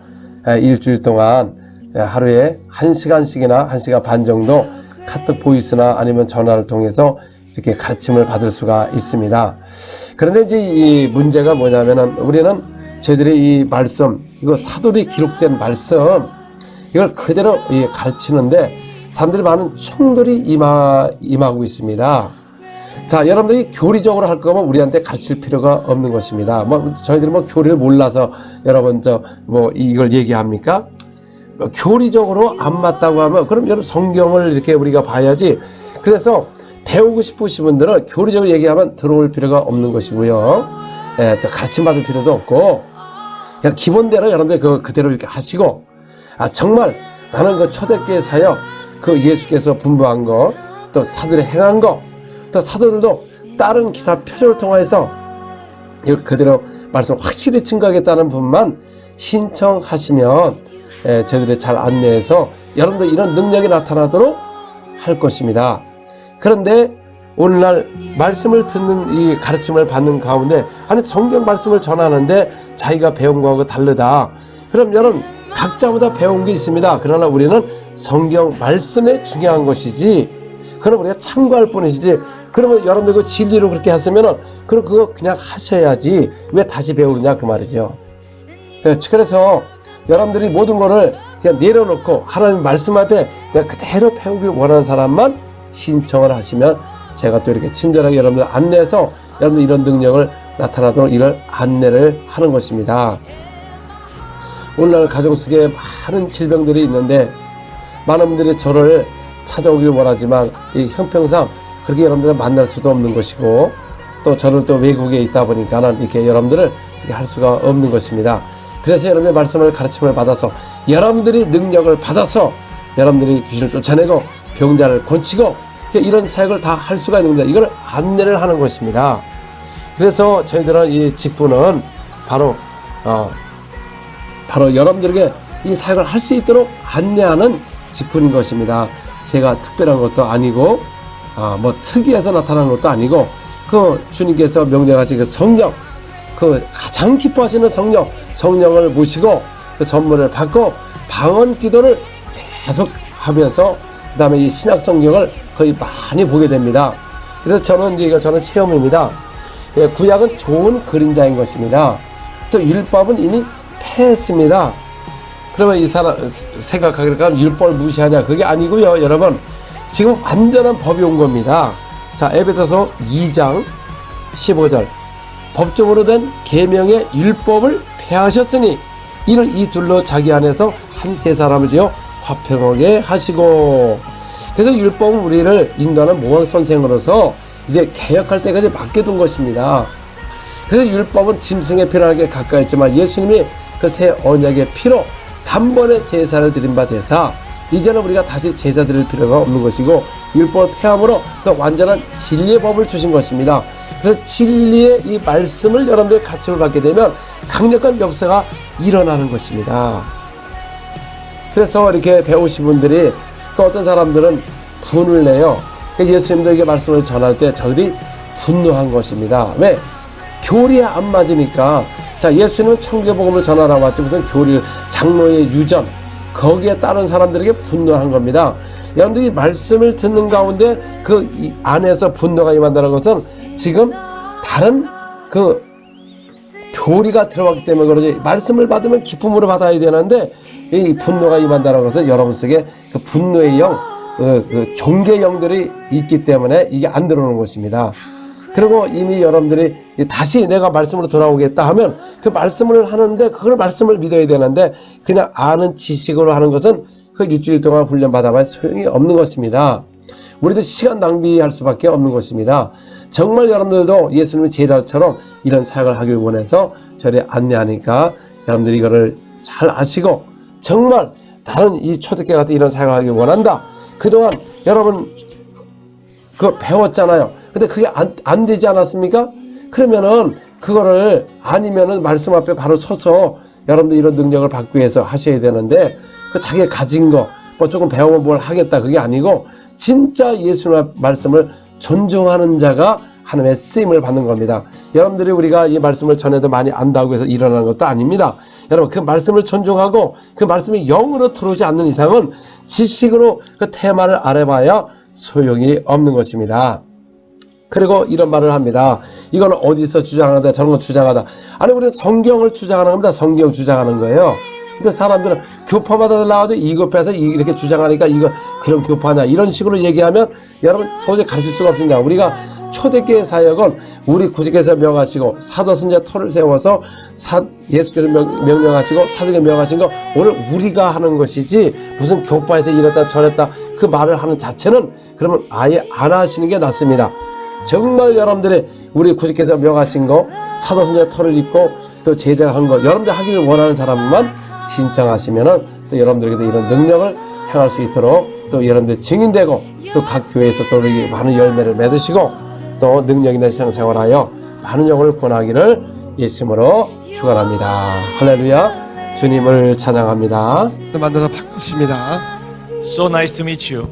S3: 일주일 동안 하루에 1시간씩이나 1시간 반 정도 카톡 보이스나 아니면 전화를 통해서 이렇게 가르침을 받을 수가 있습니다. 그런데 이제 이 문제가 뭐냐면은 우리는 저희들이 이 말씀, 이거 사도리 기록된 말씀, 이걸 그대로 가르치는데 사람들이 많은 충돌이 임하고 있습니다. 자, 여러분들이 교리적으로 할 거면 우리한테 가르칠 필요가 없는 것입니다. 저희들이 교리를 몰라서 여러분 이걸 얘기합니까? 교리적으로 안 맞다고 하면 그럼 여러분 성경을 이렇게 우리가 봐야지. 그래서 배우고 싶으신 분들은 교리적으로 얘기하면 들어올 필요가 없는 것이고요. 또 가르침 받을 필요도 없고 그냥 기본대로 여러분들 그대로 이렇게 하시고 정말 나는 그 초대교회 사역 그 예수께서 분부한 거 또 사도들이 행한 거 또 사도들도 다른 기사 표적을 통해서 그대로 말씀 확실히 증거하겠다는 분만 신청하시면 저희들이 잘 안내해서 여러분들 이런 능력이 나타나도록 할 것입니다. 그런데 오늘날 말씀을 듣는 이 가르침을 받는 가운데 아니 성경 말씀을 전하는데 자기가 배운 거하고 다르다. 그럼 여러분 각자마다 배운 게 있습니다. 그러나 우리는 성경 말씀에 중요한 것이지 그럼 우리가 참고할 뿐이지 그러면 여러분들 그 진리로 그렇게 하시면은 그럼 그거 그냥 하셔야지 왜 다시 배우느냐 그 말이죠. 그래서 여러분들이 모든 거를 그냥 내려놓고 하나님 말씀 앞에 내가 그대로 배우길 원하는 사람만 신청을 하시면 제가 또 이렇게 친절하게 여러분들 안내해서 여러분들 이런 능력을 나타나도록 이를 안내를 하는 것입니다. 오늘날 가정 속에 많은 질병들이 있는데 많은 분들이 저를 찾아오길 원하지만 이 형평상 그렇게 여러분들을 만날 수도 없는 것이고 또 저는 또 외국에 있다 보니까는 이렇게 여러분들을 이렇게 할 수가 없는 것입니다. 그래서 여러분의 말씀을 가르침을 받아서 여러분들이 능력을 받아서 여러분들이 귀신을 쫓아내고 병자를 고치고 이런 사역을 다 할 수가 있는 겁니다. 이걸 안내를 하는 것입니다. 그래서 저희들은 이 직분은 바로 여러분들에게 이 사역을 할 수 있도록 안내하는 짚은 것입니다. 제가 특별한 것도 아니고 뭐 특이해서 나타나는 것도 아니고 그 주님께서 명령하신 그 성령, 그 가장 기뻐하시는 성령을 모시고 그 선물을 받고 방언 기도를 계속 하면서 그 다음에 이 신약 성경을 거의 많이 보게 됩니다. 그래서 저는 체험입니다. 예, 구약은 좋은 그림자인 것입니다. 또 율법은 이미 패했습니다. 그러면 이 사람 생각하기를 율법을 무시하냐? 그게 아니고요, 여러분. 지금 완전한 법이 온 겁니다. 자, 에베소서 2장 15절. 법정으로 된 계명의 율법을 폐하셨으니 이를 이 둘로 자기 안에서 한 세 사람을 지어 화평하게 하시고. 그래서 율법은 우리를 인도하는 모범 선생으로서 이제 개혁할 때까지 맡겨둔 것입니다. 그래서 율법은 짐승의 피를 하게 가까웠지만 예수님이 그 새 언약의 피로 단번에 제사를 드린 바 되사 이제는 우리가 다시 제사 드릴 필요가 없는 것이고 율법을 폐함으로 더 완전한 진리의 법을 주신 것입니다. 그래서 진리의 이 말씀을 여러분들이 가르침을 받게 되면 강력한 역사가 일어나는 것입니다. 그래서 이렇게 배우신 분들이 어떤 사람들은 분을 내요. 예수님들에게 말씀을 전할 때 저들이 분노한 것입니다. 왜? 교리에 안 맞으니까. 자, 예수님은 천국복음을 전하라고 왔지 무슨 교리, 장로의 유전 거기에 따른 사람들에게 분노한 겁니다. 여러분들이 말씀을 듣는 가운데 그 안에서 분노가 임한다는 것은 지금 다른 그 교리가 들어왔기 때문에 그러지, 말씀을 받으면 기쁨으로 받아야 되는데 이 분노가 임한다는 것은 여러분 속에 그 분노의 영, 그 종교의 영들이 있기 때문에 이게 안 들어오는 것입니다. 그리고 이미 여러분들이 다시 내가 말씀으로 돌아오겠다 하면 그 말씀을 하는데 그걸 말씀을 믿어야 되는데 그냥 아는 지식으로 하는 것은 그 일주일 동안 훈련 받아봐야 소용이 없는 것입니다. 우리도 시간 낭비할 수밖에 없는 것입니다. 정말 여러분들도 예수님의 제자처럼 이런 사역을 하길 원해서 저를 안내하니까 여러분들이 이거를 잘 아시고 정말 나는 이 초대교회 같은 이런 사역을 하길 원한다. 그동안 여러분 그거 배웠잖아요. 근데 그게 안 되지 않았습니까? 그러면은 그거를 아니면은 말씀 앞에 바로 서서 여러분들 이런 능력을 받기 위해서 하셔야 되는데 그 자기가 가진 거 뭐 조금 배우면 뭘 하겠다 그게 아니고 진짜 예수님의 말씀을 존중하는 자가 하나님의 쓰임을 받는 겁니다. 여러분들이 우리가 이 말씀을 전해도 많이 안다고 해서 일어나는 것도 아닙니다. 여러분 그 말씀을 존중하고 그 말씀이 영으로 들어오지 않는 이상은 지식으로 그 테마를 알아봐야 소용이 없는 것입니다. 그리고 이런 말을 합니다. 이건 어디서 주장하다 저런 건 주장하다. 아니 우리는 성경을 주장하는 겁니다. 성경 주장하는 거예요. 근데 사람들은 교파마다 나와도 이 교파에서 이렇게 주장하니까 이거 그런 교파냐 이런 식으로 얘기하면 여러분 도저히 가르칠 수가 없습니다. 우리가 초대교회 사역은 우리 구주께서 명하시고 사도순자 터를 세워서 예수께서 명령하시고 사도에게 명하신 거 오늘 우리가 하는 것이지 무슨 교파에서 이랬다 저랬다 그 말을 하는 자체는 그러면 아예 안 하시는 게 낫습니다. 정말 여러분들이 우리 구주께서 명하신 거 사도순자 터를 입고 또 제자가 한 거 여러분들 하기를 원하는 사람만 신청하시면은 또 여러분들에게도 이런 능력을 행할 수 있도록 또 여러분들 증인되고 또 각 교회에서 또 많은 열매를 맺으시고 또 능력 있는 신앙생활하여 많은 영혼을 구원하기를 예수님으로 축원합니다. 할렐루야. 주님을 찬양합니다. 만나서 바꾸십니다.
S11: So nice to meet you.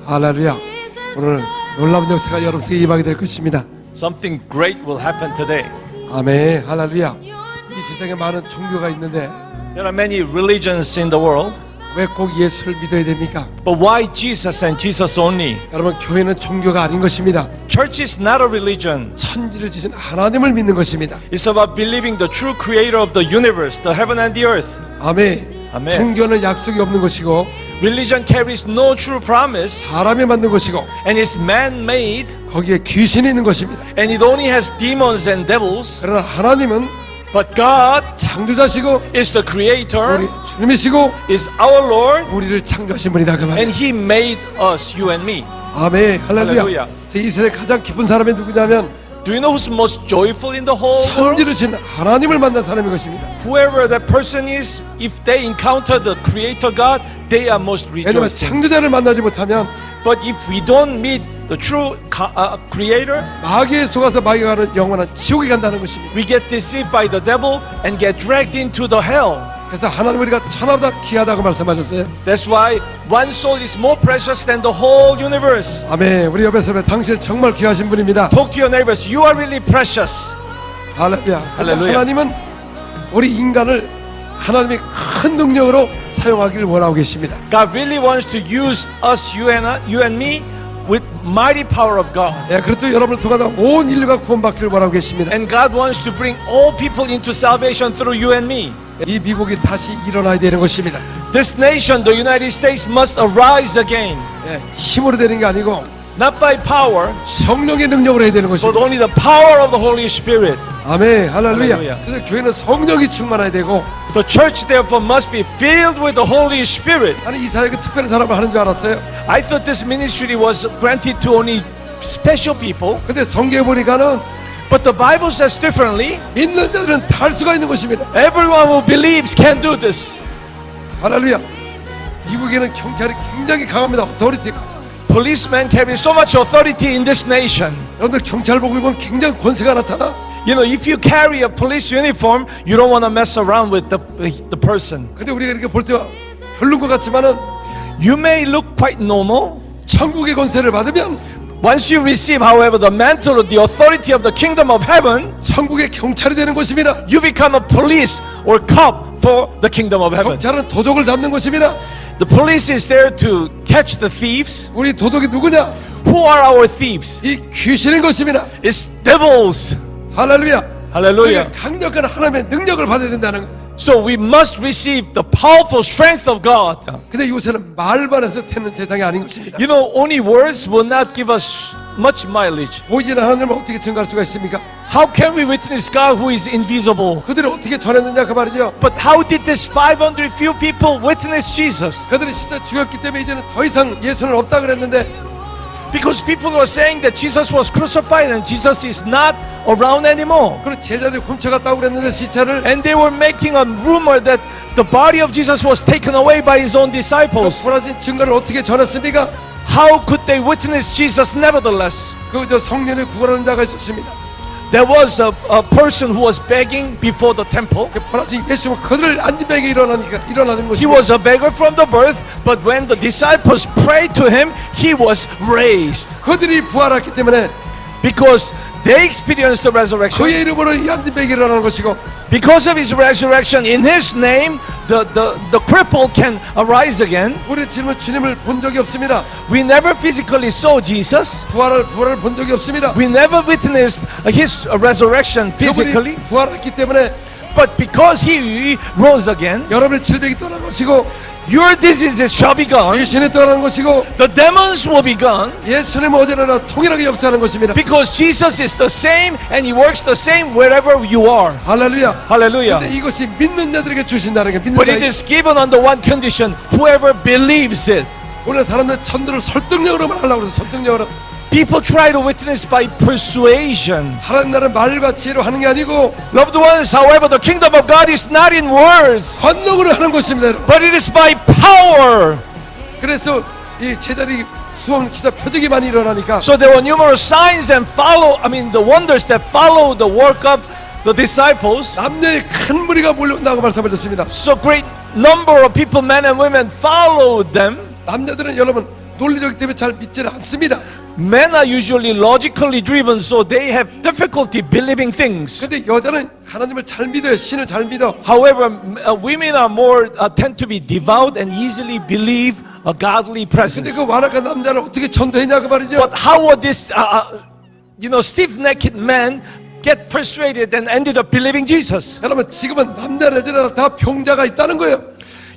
S3: 할렐루야. 오늘 놀라운 역사가 여러분에게 임하게 될 것입니다.
S11: Something great will happen today.
S3: 아멘. 할렐루야. 이 세상에 많은 종교가 있는데
S11: There are many religions in the world.
S3: 왜 꼭 예수를 믿어야 됩니까?
S11: But why Jesus and Jesus only?
S3: 여러분 교회는 종교가 아닌 것입니다.
S11: Church is not a religion.
S3: 천지를 지신 하나님을 믿는 것입니다.
S11: It's about believing the true creator of the universe, the heaven and the earth.
S3: 아멘.
S11: 아멘.
S3: 종교는 약속이 없는 것이고
S11: Religion carries no true promise
S3: 사람이 만든 것이고
S11: and is man-made
S3: 거기에 귀신이 있는 것입니다.
S11: and it only has demons and devils.
S3: 그러나 하나님은
S11: But God
S3: 창조자시고
S11: is the creator,
S3: 우리 주님이시고
S11: is our Lord,
S3: 우리를 창조하신 분이다 그 말이에요.
S11: and He made us, you and me.
S3: 아멘. 할렐루야.
S11: 할렐루야.
S3: 이 세상에 가장 기쁜 사람이 누구냐면
S11: Do you know who's most joyful in the whole world?
S3: 천지르신 하나님을 만난 사람인 것입니다.
S11: Whoever that person is, if they encounter the Creator God, they are most
S3: 왜냐하면
S11: rejoicing.
S3: 창조자를 만나지 못하면
S11: But if we don't meet the true Creator,
S3: 마귀에 속아서 마귀가 가는 영원한 지옥에 간다는 것입니다.
S11: we get deceived by the devil and get dragged into the hell.
S3: 그래서 하나님 우리가 천하보다 귀하다고 말씀하셨어요.
S11: That's why one soul is more precious than the whole universe.
S3: 아멘. 우리 옆에서 당신 정말 귀하신 분입니다.
S11: Talk to your neighbors. You are really precious.
S3: 할렐루야.
S11: 할렐루야.
S3: 하나님은 우리 인간을 하나님의 큰 능력으로 사용하기를 원하고 계십니다.
S11: God really wants to use us, you and me, with mighty power of God.
S3: 예, 그렇죠. 여러분을 통하여 온 인류가 구원받기를 원하고 계십니다.
S11: And God wants to bring all people into salvation through you and me.
S3: 이 미국이 다시 일어나야 되는 것입니다.
S11: This nation, the United States, must arise again.
S3: 예, 힘으로 되는 게 아니고
S11: Not by power,
S3: 성령의 능력으로 해야 되는
S11: but
S3: 것입니다.
S11: only the power of the Holy Spirit.
S3: 아멘. 할렐루야.
S11: 할렐루야.
S3: 그래서 교회는 성령이 충만해야 되고
S11: The church therefore must be filled with the Holy Spirit.
S3: 나는 이 사역에 특별한 사람을 하는 줄 알았어요.
S11: I thought this ministry was granted to only special people,
S3: 근데 성경에 보니까는
S11: but the Bible says differently.
S3: 믿는 자들은 다 할 수가 있는 것입니다.
S11: Everyone who believes can do this.
S3: 할렐루야. 미국에는 경찰이 굉장히 강합니다. 오토리티가.
S11: Policemen carry so much authority in this nation.
S3: 여러분들 경찰복을 입으면 굉장히 권세가 나타나.
S11: You know, if you carry a police uniform, you don't want to mess around with the person.
S3: 근데 우리가 이렇게 볼 때 별론 것 같지만은
S11: You may look quite normal.
S3: 천국의 권세를 받으면
S11: Once you receive, however, the mantle of the authority of the kingdom of heaven,
S3: 천국의 경찰이 되는 것입니다.
S11: you become a police or cop for the kingdom of heaven.
S3: 경찰은 도둑을 잡는 것입니다.
S11: The police is there to catch the thieves.
S3: 우리 도둑이 누구냐?
S11: Who are our thieves?
S3: 이 귀신인 것입니다.
S11: It's devils.
S3: 할렐루야.
S11: Hallelujah.
S3: 우리가 강력한 하나님의 능력을 받아야 된다는 거.
S11: So we must receive the powerful strength of God.
S3: 근데 요새는 말만 해서 되는 세상이 아닌 것입니다.
S11: You know, only words will not give us much mileage.
S3: 보이지는 하나님을 어떻게 증거할 수가 있습니까?
S11: How can we witness God who is invisible?
S3: 그들이 어떻게 전했느냐 그 말이죠.
S11: But how did this 500 few people witness Jesus?
S3: 그들이 진짜 죽였기 때문에 이제는 더 이상 예수는 없다 그랬는데
S11: Because people were saying that Jesus was crucified and Jesus is not around anymore.
S3: 그리고 제자들이 훔쳐갔다고 그랬는데 시체를
S11: And they were making a rumor that the body of Jesus was taken away by his own disciples.
S3: 불화진 증거를 어떻게 전했습니까?
S11: How could they witness Jesus nevertheless?
S3: 그 성년을 구걸하는 자가 있었습니다.
S11: There was a person who was begging before the temple.
S3: 불화진 예수는 그들을 안진뱅이 일어나는
S11: He
S3: 것입니다.
S11: was a beggar from the birth, but when the disciples prayed to him, he was raised.
S3: 그들이 부활했기 때문에
S11: Because they experienced the resurrection.
S3: 그의 이름으로 이 안진뱅이 일어나는 것이고
S11: Because of his resurrection, in his name, the cripple can arise again.
S3: 우리 지금은 주님을 본 적이 없습니다.
S11: We never physically saw Jesus.
S3: 부활을 본 적이 없습니다.
S11: We never witnessed his resurrection physically.
S3: 그분이 부활했기 때문에
S11: But because he rose again,
S3: 여러분의 질병이 떠난 것이고
S11: your diseases shall be gone.
S3: 귀신이 떠나는 것이고
S11: The demons will be gone.
S3: 예수님 어제나 통일하게 역사하는 것입니다.
S11: Because Jesus is the same and he works the same wherever you are.
S3: 할렐루야.
S11: Hallelujah.
S3: 근데 이것이 믿는 자들에게 주신다는 게 믿는
S11: But it
S3: 자.
S11: is given on the one condition, whoever believes it.
S3: 오늘 사람들 전도를 설득력으로만 하려고 그래서 설득력으로.
S11: People try to witness by persuasion.
S3: 하나님 나라는 말과 지혜로 하는 게 아니고
S11: Loved ones, however, the kingdom of God is not in words,
S3: 권능으로 하는 것입니다. 여러분.
S11: but it is by power.
S3: 그래서 이 제자들이 수원 기사 표적이 많이 일어나니까
S11: So there were numerous signs and the wonders that follow the work of the disciples.
S3: 남녀의 큰 무리가 몰려온다고 말씀하셨습니다.
S11: So great number of people, men and women, followed them.
S3: 남자들은 여러분 논리적이기 때문에 잘 믿지는 않습니다.
S11: Men are usually logically driven, so they have difficulty believing things.
S3: 근데 여자는 하나님을 잘 믿어요. 신을 잘 믿어.
S11: However, women are more tend to be devout and easily believe a godly
S3: 근데
S11: presence.
S3: 그 완악한 남자를 어떻게 전도했냐 그 말이죠.
S11: But how would this, stiff-necked man get persuaded and ended up believing Jesus?
S3: 여러분 지금은 남자 여자 다 병자가 있다는 거예요.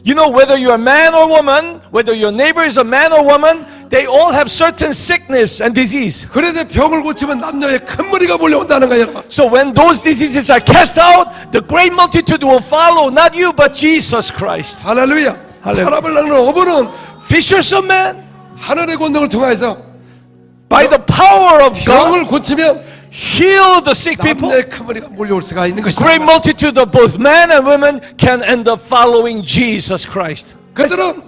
S11: You know, whether you're a man or woman, whether your neighbor is a man or woman, they all have certain sickness and disease.
S3: 그런데 병을 고치면 남녀의 큰 무리가 몰려온다는 거예요. 여러분.
S11: So when those diseases are cast out, the great multitude will follow, not you, but Jesus Christ.
S3: 할렐루야.
S11: 할렐루야.
S3: 사람을 낳는 어부는
S11: Fishers of men,
S3: 하늘의 권능을 통해서
S11: by the power of
S3: 병을
S11: God,
S3: 고치면
S11: heal the sick people.
S3: 남녀의 큰 무리가 몰려올 수가 있는 것이다.
S11: Great multitude of both men and women can end up following Jesus Christ.
S3: 그들은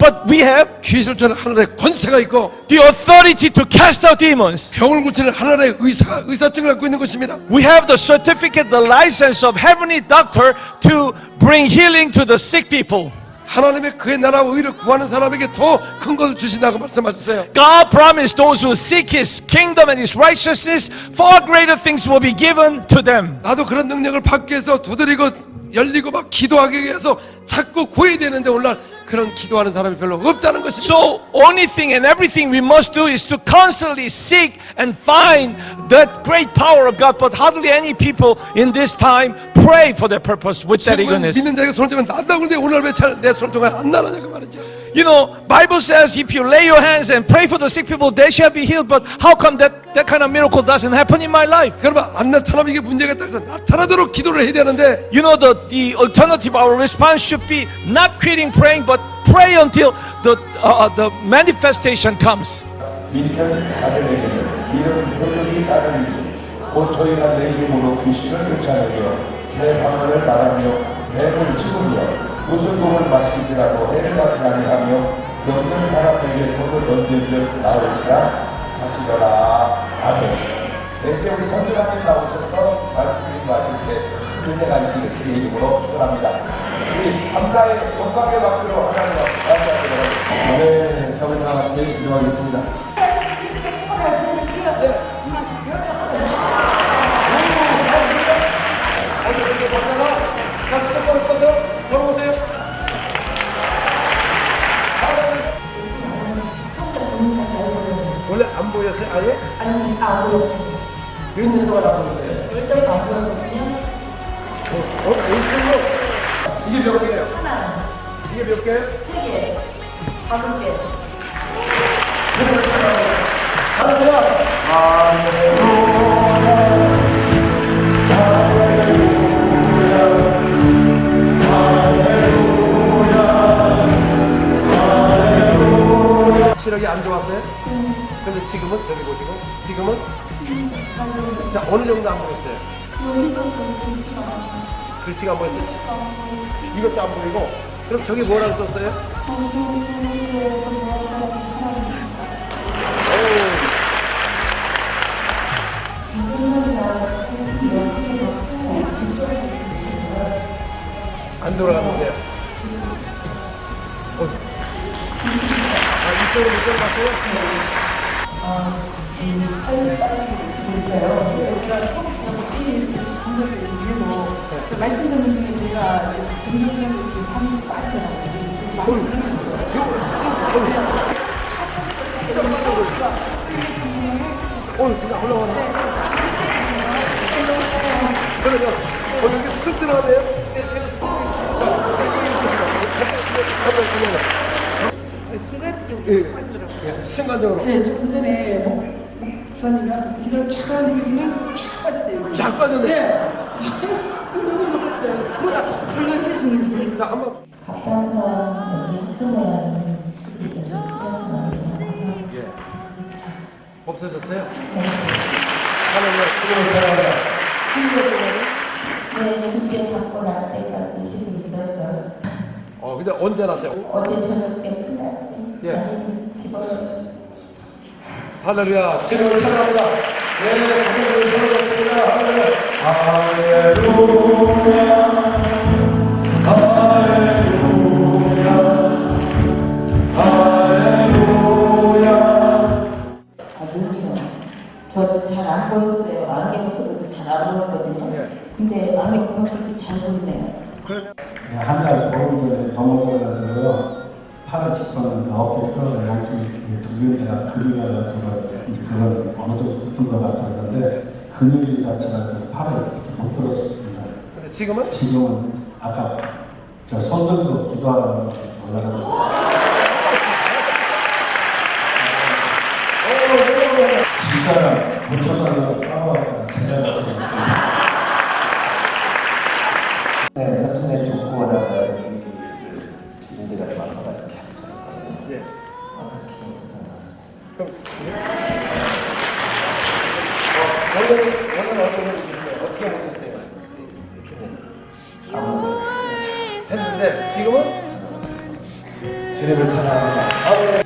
S11: But we have
S3: 귀신을 쫓는 하늘의 권세가 있고
S11: the authority to cast out demons.
S3: 병을 고치는 하늘의 의사증을 갖고 있는 것입니다.
S11: We have the certificate, the license of heavenly doctor to bring healing to the sick people.
S3: 하나님의 그의 나라와 의를 구하는 사람에게 더 큰 것을 주신다고 말씀하셨어요.
S11: God promised those who seek His kingdom and His righteousness, far greater things will be given to them.
S3: 나도 그런 능력을 받기 위해서 두드리고 열리고 막 기도하기 위해서 자꾸 구해야 되는데 오늘날 그런 기도하는 사람이 별로 없다는 것입니다.
S11: So only thing and everything we must do is to constantly seek and find that great power of God. But hardly any people in this time pray for their purpose with that eagerness.
S3: 믿는 자에게 손을 들면 난다고 그러는데 오늘 왜 내 손을 들면 안 나느냐 그 말이죠.
S11: You know, Bible says if you lay your hands and pray for the sick people, they shall be healed. But how come that kind of miracle doesn't happen in my life?
S3: 그러면 안 나타나면 이게 문제가 있다 해서 나타나도록 기도를 해야 되는데
S11: You know, the alternative, our response should be not quitting praying, but pray until the manifestation comes.
S12: 믿는 자들에게는 이런 능력이 따르니 곧 저희가 내 이름으로 귀신을 쫓아내며 새 방언을 말하며 뱀을 치우며 무슨 몸을 마시더라도 해를 받지 아니하며 넘는 사람에게 손을 던질듯 나오리라 하시더라. 아멘. 이제 우리 선교사님 나오셔서 말씀드리지 마실 때 은혜가 있기를 주의 이름으로 축원합니다. 우리 감사의 영광의 박수로 하나님 감사하도록 하겠습니다. 아멘. 자, 우리 다 같이 기도하겠습니다.
S3: 원래 안 보였어요? 아예?
S6: 아니, 안 보였어요.
S3: 몇 년 동안 안 보였어요?
S6: 일단 안 보였거든요.
S3: 이게 몇 개예요?
S6: 하나,
S3: 이게 몇 개예요?
S6: 3개, 5개.
S3: 시력이 안 좋았어요? 근데 지금은 저기 보시고 지금은 자 어느 정도 안 보였어요?
S8: 여기서 저기 글씨가
S3: 글씨가 안 보였어요? 이것도 안 보이고 그럼 저기 뭐라고 썼어요?
S8: 당신은 좋은 교회에서 무엇을 사랑합니다.
S3: 안 돌아갔는데요. 이쪽으로 못 갔어요?
S6: 지금 살이 빠지고 있어요. 제가 자꾸 한 것을 이유로 말씀 듣는 중에 제가 점점 이렇게 살이 빠지더라고요. 많이 그런 게 있어요.
S3: 오늘 진짜 올라가네. 그러면 여기 쓱 들어가네요.
S6: 순간적으로 빠지더라고요.
S3: 순간적으로.
S6: 네, 조금 전에 목사님 앞에서 기도를 쫙 하는데 순간 쫙 빠졌어요.
S3: 쫙 빠졌네.
S6: 네. 너무 놀랐어요. 뭐가 불만 계시는 분.
S3: 자, 한번.
S13: 갑상선 여기 하트 모양이 있어서 치료 동안
S3: 예. 없어졌어요?
S13: 네.
S3: 하나님 수고를 잘한다.
S13: 네, 숙제 받고 날 때까지 계속 있었어요.
S3: 근데 언제 났어요?
S13: 어제 저녁 때 끝날 때
S3: 예.
S13: 많이 집어넣으셨어요.
S3: 할렐루야. 주님을 찬양합니다. 네, 하나님을 세워졌습니다. 할렐루야.
S13: 눈이요. 저도 잘 안 보였어요. 안경 쓰고도 잘 안 보였거든요. 근데 안경 벗을 때 잘 보이네요.
S12: 한 달 보름 전에 병원에 팔을 짚었는데 어깨 뼈가 양쪽에 두 개가 근육이 와가지고 이제 그건 어느 정도 붙은 것 같았는데 근육이 다쳐가지고 팔을 이렇게 못 들었었습니다.
S3: 근데 지금은?
S12: 지금은 아까 저 손들고 기도하라고 올라가고 진짜 못 쳐서 까먹었다 제가 있습니다.
S9: 네, 삼순에 족구하다가 주민들이 많다가 이렇게 하죠.
S3: 예.
S9: 아까서 기도를 세상났습니다.
S3: 그럼 원래는 어떻게 못했어요? 어떻게 못했어요? 이렇게 했는데 지금은
S12: 주님을 찬양합니다. 아멘.